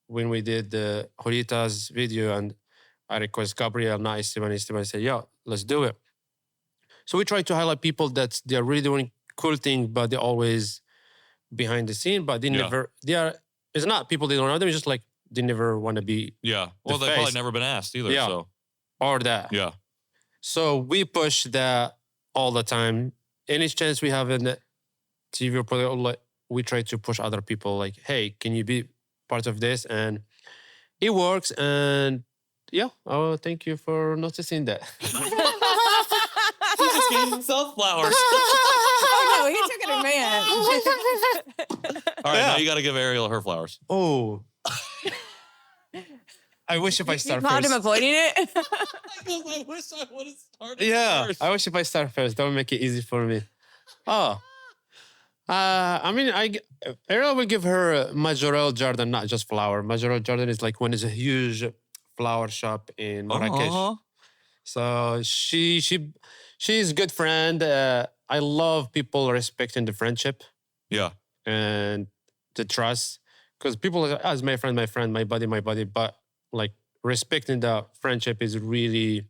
when we did the Jorita's video and I request Gabriel, Esteban, I said, yeah, let's do it. So we try to highlight people that they're really doing cool things, but they're always behind the scene, but they never, it's not people they don't know them, it's just like they never want to be. Yeah. Well, they've probably never been asked either. Yeah. So. Or that. Yeah. So we push that all the time. Any chance we have in the TV or product, we try to push other people like, hey, can you be part of this? And it works. And yeah, oh, thank you for noticing that. He just gave himself flowers. Oh no, he took it a man. All right, now you got to give Ariel her flowers. Oh. I wish if I start You caught first. him avoiding it. I wish I would have started first. I wish if I start first. That would make it easy for me. Oh. I mean, Ariel will give her Majorel Jordan, not just flower. Majorel Jordan is like one is a huge flower shop in Marrakesh. So she's a good friend. I love people respecting the friendship. Yeah. And the trust. Because people are, as my friend, my buddy. But like respecting the friendship is really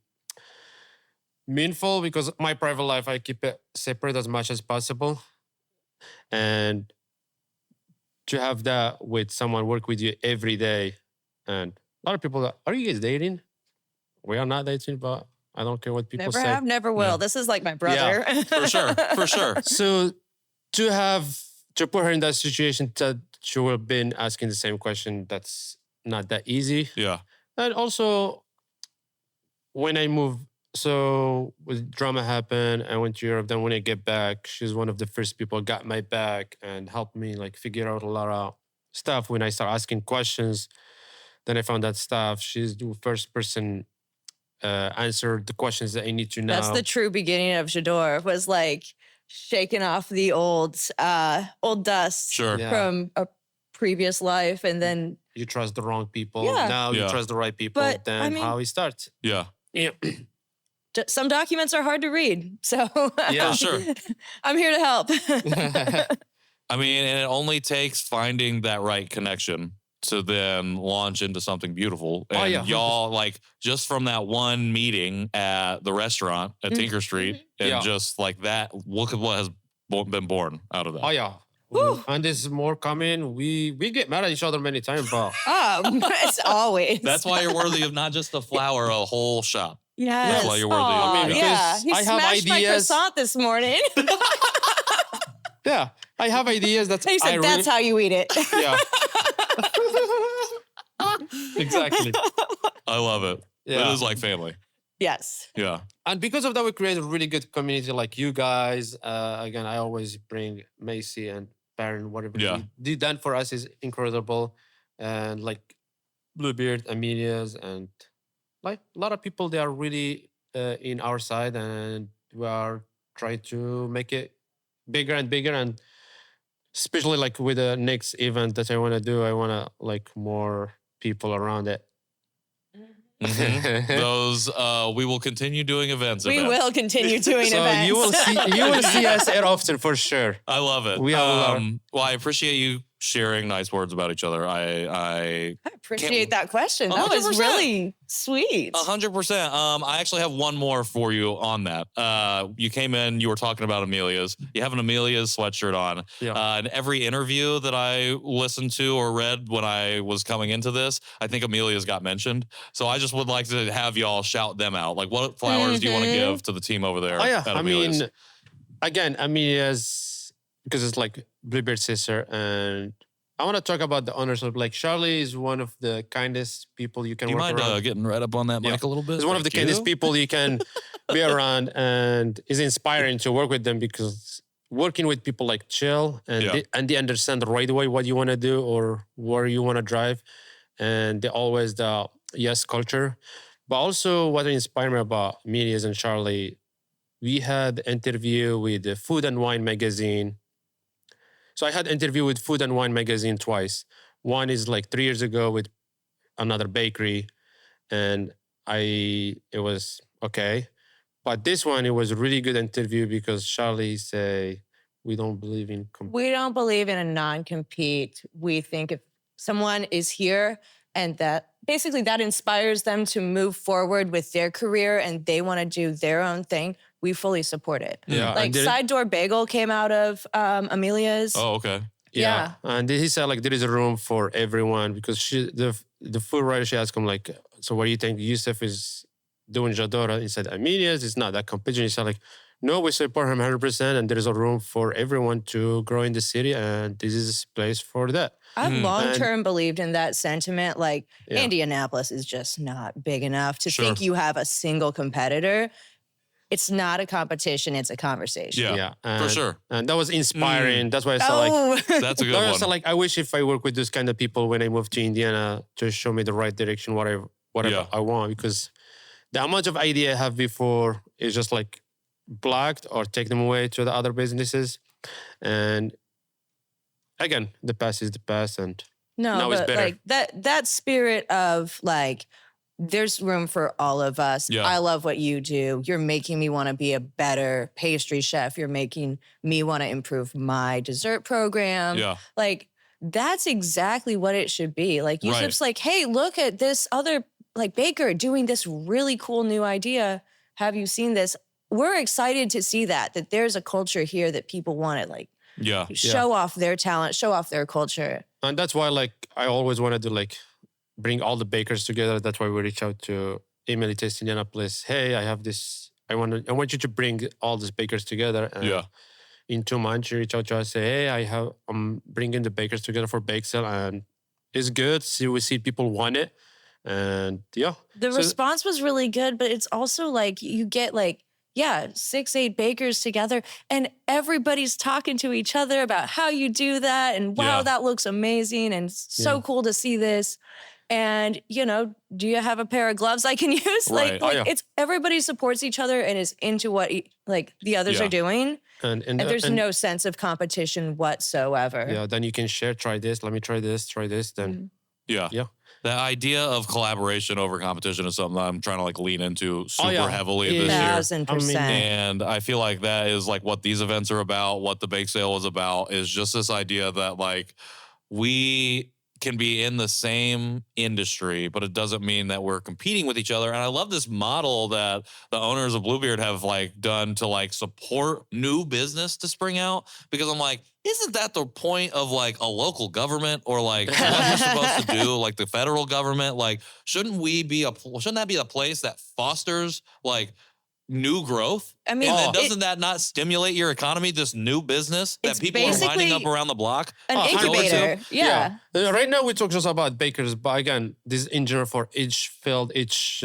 meaningful because my private life, I keep it separate as much as possible. And to have that with someone work with you every day. And a lot of people are you guys dating? We are not dating, but I don't care what people Never say. have, never will. Yeah. This is like my brother. Yeah, for sure. So to put her in that situation that she will have been asking the same question, that's not that easy. Yeah. And also, when I moved, so when drama happened, I went to Europe. Then when I get back, she's one of the first people got my back and helped me like figure out a lot of stuff. When I start asking questions, then I found that stuff. She's the first person answered the questions that I need to know. That's the true beginning of J'adore, was like shaking off the old dust Sure. Yeah. from a previous life. And then You trust the wrong people. Yeah. Now you Yeah. trust the right people. But, Then I mean- how it starts. Yeah. Yeah. some documents are hard to read. So Yeah. For sure. I'm here to help. I mean, and it only takes finding that right connection to then launch into something beautiful. And y'all, like, just from that one meeting at the restaurant at Tinker Street, and Yeah. just like that, look at what has been born out of that. Oh yeah. Whew. And there's more coming. We get mad at each other many times, but It's always. That's why you're worthy of not just a flower, a whole shop. Yes. That's why you're worthy of it. Aw, I mean, yeah. because He I have smashed my ideas. croissant this morning. yeah, I have ideas that He said, I that's how you eat it. yeah. Exactly. I love it. Yeah. It is like family. Yes. Yeah. And because of that, we created a really good community like you guys. Again, I always bring Macy and Baron, whatever Yeah. you did done for us is incredible. And like Bluebeard, Amelia's, and like a lot of people, they are really in our side, and we are trying to make it bigger and bigger. And especially like with the next event that I want to do, I want to like more people around it. Mhm. Those we will continue doing events. We will continue doing So events. you will see us here often for sure. I love it. We have well, I appreciate you sharing nice words about each other. I I appreciate that question. That was 100%. really sweet. 100%. I actually have one more for you on that. You came in, you were talking about Amelia's. You have an Amelia's sweatshirt on. Yeah. In every interview that I listened to or read when I was coming into this, I think Amelia's got mentioned. So I just would like to have y'all shout them out. Like, what flowers do you want to give to the team over there? Oh yeah, at I Amelia's? mean, again, Amelia's because it's like Bluebeard's sister, and I want to talk about the owners of like Charlie is one of the kindest people you can Do you work mind around. getting right up on that Yeah. mic a little bit? He's one of the Thank kindest you. people you can be around, and is inspiring to work with them because working with people like chill and Yeah. they understand right away what you want to do or where you want to drive, and they always the yes culture. But also what inspired me about Amelia's and Charlie, we had interview with the Food and Wine magazine. So I had interview with Food and Wine magazine twice. One is like 3 years ago with another bakery. and it was okay. But this one, it was a really good interview because Charlie say, we don't believe in... We don't believe in a non-compete. We think if someone is here and that basically that inspires them to move forward with their career and they want to do their own thing, we fully support it. Yeah, like Side Door Bagel came out of Amelia's. Oh, okay. Yeah. And he said like there is a room for everyone because the food writer, she asked him like, so what do you think Youssef is doing Jadora? He said, Amelia's, it's not that competition. He said like, no, we support him 100% and there is a room for everyone to grow in the city and this is a place for that. I've long-term believed in that sentiment. Like Indianapolis is just not big enough to think you have a single competitor. It's not a competition, it's a conversation. Yeah, for sure. And that was inspiring. That's why I said like... That's a good one. So like, I wish if I work with those kind of people when I move to Indiana to show me the right direction, whatever I want. Because the amount of idea I have before is just like blocked or take them away to the other businesses. And again, the past is the past and now it's better. Like that spirit of like, there's room for all of us. Yeah. I love what you do. You're making me want to be a better pastry chef. You're making me want to improve my dessert program. Yeah. Like, that's exactly what it should be. Like, Youssef's like, hey, look at this other like baker doing this really cool new idea. Have you seen this? We're excited to see that there's a culture here that people want to like show off their talent, show off their culture. And that's why like I always wanted to like bring all the bakers together. That's why we reach out to Amelia Taste Indianapolis. Hey, I have this. I want you to bring all these bakers together. And in 2 months, you reach out to us. Say, hey, I'm bringing the bakers together for bake sale, and it's good. We see people want it, and the response was really good. But it's also like you get like 6-8 bakers together, and everybody's talking to each other about how you do that, and wow, that looks amazing, and so cool to see this. And, do you have a pair of gloves I can use? Right. It's everybody supports each other and is into what the others are doing. And there's no sense of competition whatsoever. Yeah, then you can share, try this, let me try this, then. Yeah. The idea of collaboration over competition is something that I'm trying to like lean into super heavily this year. 1,000%. And I feel like that is like what these events are about, what the bake sale is about, is just this idea that like we can be in the same industry, but it doesn't mean that we're competing with each other. And I love this model that the owners of Bluebeard have like done to like support new business to spring out, because I'm like, isn't that the point of like a local government or like what we're supposed to do, like the federal government? Like, shouldn't that be a place that fosters like new growth? I mean, and doesn't that not stimulate your economy, this new business that people are lining up around the block? An incubator. Yeah. Right now we talk just about bakers, but again, this is in general for each field, each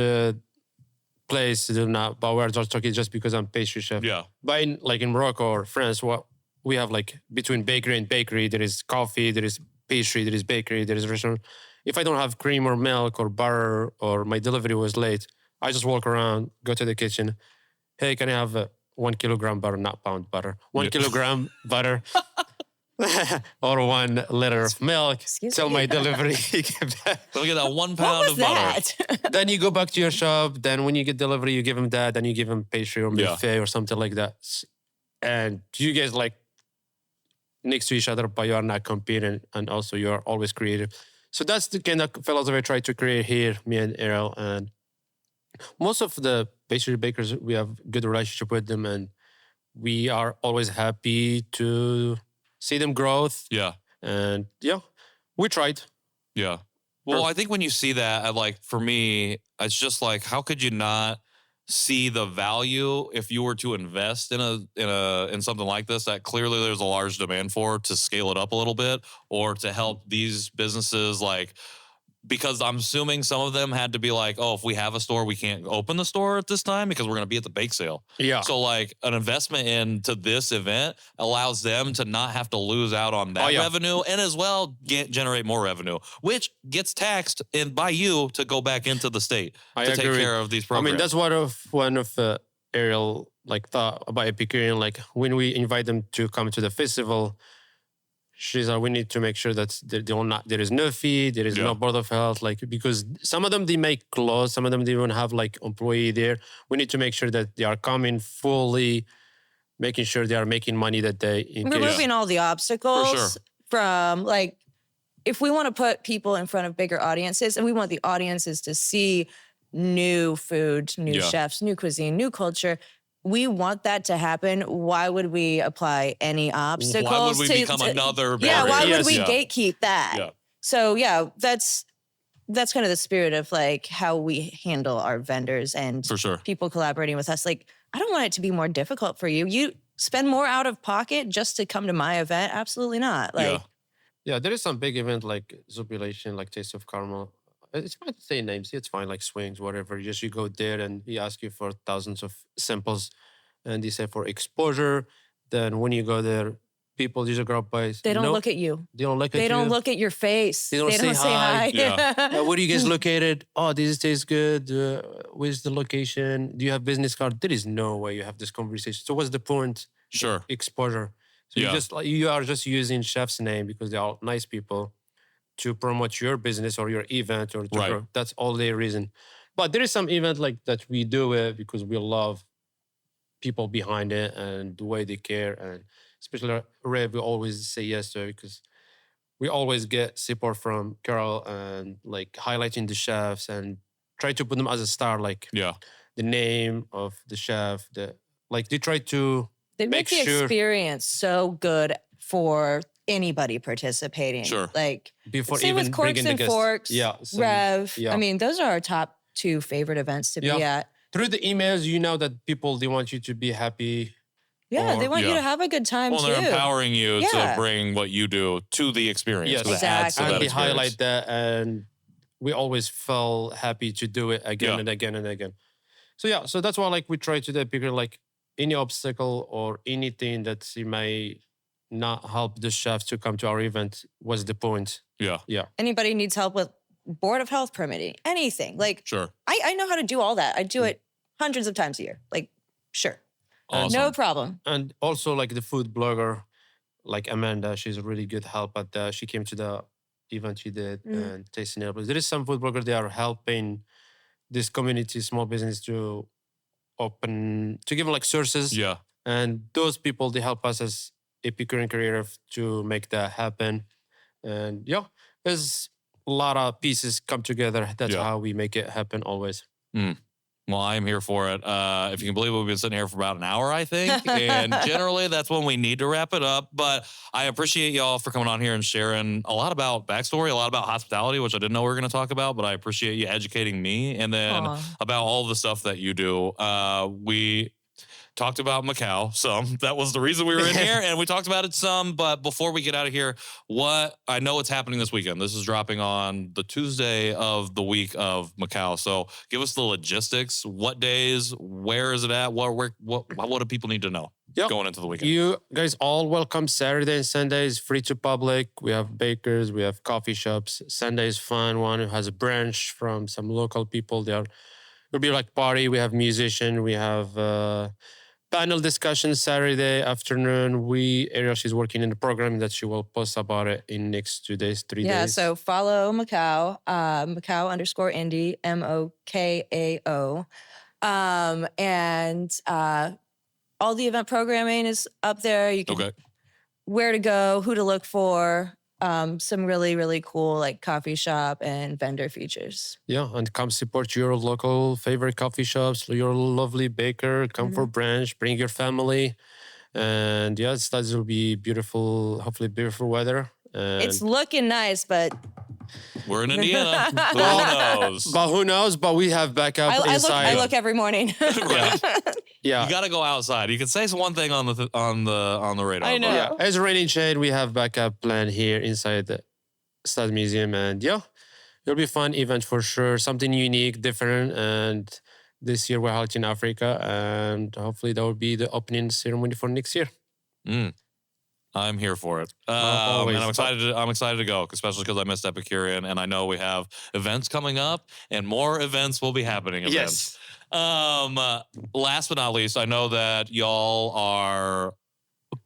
place. But we're just talking just because I'm pastry chef. Yeah. But in Morocco or France, what we have like between bakery and bakery, there is coffee, there is pastry, there is bakery, there is restaurant. If I don't have cream or milk or butter or my delivery was late, I just walk around, go to the kitchen. Hey, can I have 1 kilogram butter, not pound butter? 1 kilogram butter or 1 liter of milk. Tell my delivery. Let me get that 1 pound of butter. Then you go back to your shop. Then when you get delivery, you give them that. Then you give them pastry or buffet or something like that. And you guys like next to each other, but you are not competing. And also you are always creative. So that's the kind of philosophy I try to create here, me and Ariel. And most of the pastry bakers, we have good relationship with them, and we are always happy to see them growth. Yeah. And we tried. Yeah. Well, I think when you see that, like for me, it's just like, how could you not see the value if you were to invest in something like this that clearly there's a large demand for, to scale it up a little bit or to help these businesses like. Because I'm assuming some of them had to be like, oh, if we have a store, we can't open the store at this time because we're going to be at the bake sale. Yeah. So like an investment into this event allows them to not have to lose out on that revenue and as well generate more revenue, which gets taxed by you to go back into the state to take care of these programs. I mean, that's one of Ariel like thought about Epicurean. Like when we invite them to come to the festival, she's like, we need to make sure that there is no fee, there is no board of health, like, because some of them, they make clothes, some of them, they don't have like employee there. We need to make sure that they are coming fully, making sure they are making money that they... Removing all the obstacles For sure. from like, if we want to put people in front of bigger audiences and we want the audiences to see new food, new chefs, new cuisine, new culture, we want that to happen. Why would we apply any obstacles? Why would we become another barrier? Yeah, why would we gatekeep that? Yeah. So that's kind of the spirit of like how we handle our vendors and For sure. people collaborating with us. Like, I don't want it to be more difficult for you. You spend more out of pocket just to come to my event? Absolutely not. Like, yeah, there is some big event like Zupilation, like Taste of Caramel. It's fine to say names. It's fine, like Swings, whatever. Just you go there and he asks you for thousands of samples, and they say for exposure. Then when you go there, people just grab by. They don't look at you. They don't look at you. They don't look at your face. They don't say hi. Yeah. Where are you guys located? Oh, this tastes good. Where's the location? Do you have business card? There is no way you have this conversation. So what's the point? Sure. Exposure. So you are just using chef's name because they are nice people to promote your business or your event or that's all their reason. But there is some event like that we do it because we love people behind it and the way they care, and especially Ray, we always say yes to it because we always get support from Carol and like highlighting the chefs and try to put them as a star, like the name of the chef, they try to make the experience so good for anybody participating. Sure. Like, before same even with Corks bringing and the guests. Forks, Rev. I mean, those are our top 2 favorite events to be at. Through the emails, you know that people, they want you to be happy. Yeah, they want you to have a good time too. Well, they're empowering you to bring what you do to the experience. Yes, exactly. And they highlight that, and we always felt happy to do it again and again and again. So that's why like we try to do Epicurean, like any obstacle or anything that may not help the chef to come to our event was the point. Yeah. Anybody needs help with Board of Health permitting, anything. Like, I know how to do all that. I do it hundreds of times a year. Like, sure. Awesome. No problem. And also like the food blogger, like Amanda, she's a really good help at that. She came to the event she did and tasting Indianapolis. There is some food bloggers, they are helping this community, small business to give like sources. Yeah. And those people, they help us as Epicurean Creative to make that happen. And there's a lot of pieces come together. That's how we make it happen always. Well, I am here for it. If you can believe it, we've been sitting here for about an hour, I think. And generally, that's when we need to wrap it up. But I appreciate y'all for coming on here and sharing a lot about backstory, a lot about hospitality, which I didn't know we were going to talk about. But I appreciate you educating me. And then about all the stuff that you do. We talked about MOkAO some. That was the reason we were in here. And we talked about it some. But before we get out of here, I know it's happening this weekend. This is dropping on the Tuesday of the week of MOkAO. So give us the logistics. What days? Where is it at? What do people need to know going into the weekend? You guys all welcome. Saturday and Sunday is free to public. We have bakers. We have coffee shops. Sunday is fun. One who has a branch from some local people. It'll be like party. We have musician. We have... panel discussion Saturday afternoon. Ariel, she's working in the program that she will post about it in next 2 days, 3 days. Yeah, so follow MOkAO, MOkAO_Indy, MOkAO. And all the event programming is up there. You can where to go, who to look for. Some really, really cool like coffee shop and vendor features. Yeah, and come support your local favorite coffee shops, your lovely baker, come for brunch, bring your family. And that will be beautiful, hopefully beautiful weather. And it's looking nice, but... We're in Indiana. Who knows? But who knows? But we have backup inside. I look every morning. Yeah. You got to go outside. You can say one thing on the radar. I know. Yeah. As a raining shade, we have backup plan here inside the Stud Museum. And it'll be a fun event for sure. Something unique, different. And this year we're out in Africa. And hopefully that will be the opening ceremony for next year. I'm here for it. And I'm excited to go, especially because I missed Epicurean, and I know we have events coming up, and more events will be happening. Yes. Last but not least, I know that y'all are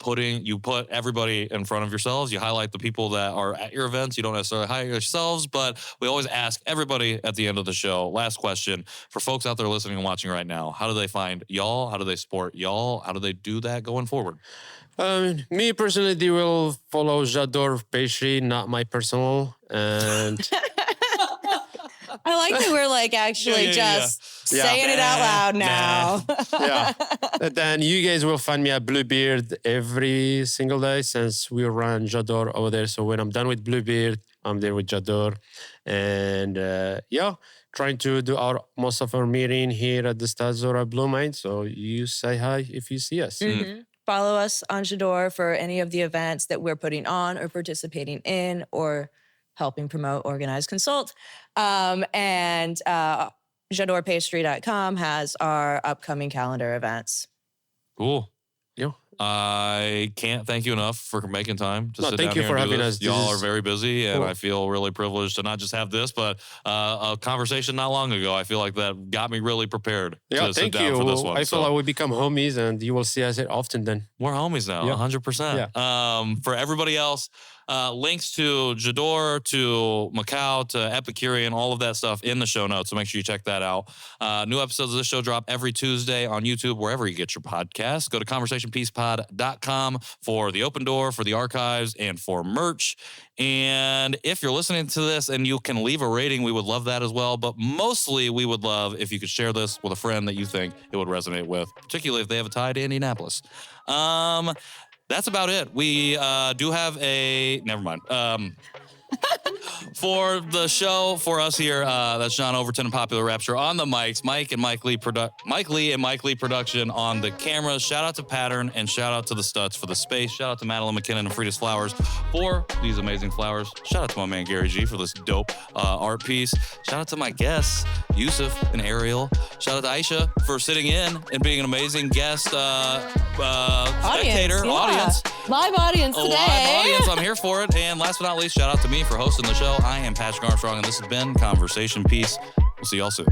you put everybody in front of yourselves. You highlight the people that are at your events. You don't necessarily highlight yourselves, but we always ask everybody at the end of the show. Last question for folks out there listening and watching right now. How do they find y'all? How do they support y'all? How do they do that going forward? Me personally, they will follow J'adore Pastry, not my personal. And I like that we're like actually saying it out loud now. Yeah. And then you guys will find me at Bluebeard every single day since we run J'adore over there. So when I'm done with Bluebeard, I'm there with J'adore. And trying to do most of our meeting here at the Stade Zora Blue Mine. So you say hi if you see us. Mm-hmm. Follow us on J'adore for any of the events that we're putting on or participating in or helping promote, organize, consult. And j'adorepastry.com has our upcoming calendar events. Cool. Yeah. I can't thank you enough for making time to sit down thank you here for and do having this. us. Y'all are very busy, and cool. I feel really privileged to not just have this, but a conversation not long ago. I feel like that got me really prepared to sit down for this one. I feel like we become homies, and you will see us often then. We're homies now, 100%. Yeah. For everybody else, links to J'adore, to MOkAO, to Epicurean, all of that stuff in the show notes. So make sure you check that out. New episodes of this show drop every Tuesday on YouTube, wherever you get your podcasts. Go to conversationpiecePod.com for the open door, for the archives, and for merch. And if you're listening to this and you can leave a rating, we would love that as well. But mostly we would love if you could share this with a friend that you think it would resonate with, particularly if they have a tie to Indianapolis. That's about it. We do have never mind. For the show, for us here, that's John Overton and Popular Rapture on the mics, Mike Lee and Mike Lee production on the cameras. Shout out to Pattern and shout out to the Stutz for the space. Shout out to Madeline McKinnon and Frida's Flowers for these amazing flowers. Shout out to my man Gary G for this dope art piece. Shout out to my guests, Youssef and Ariel. Shout out to Aisha for sitting in and being an amazing guest, spectator, audience. Live audience today. Live audience. I'm here for it. And last but not least, shout out to me for hosting the show. I am Patrick Armstrong, and this has been Conversation Piece. We'll see y'all soon.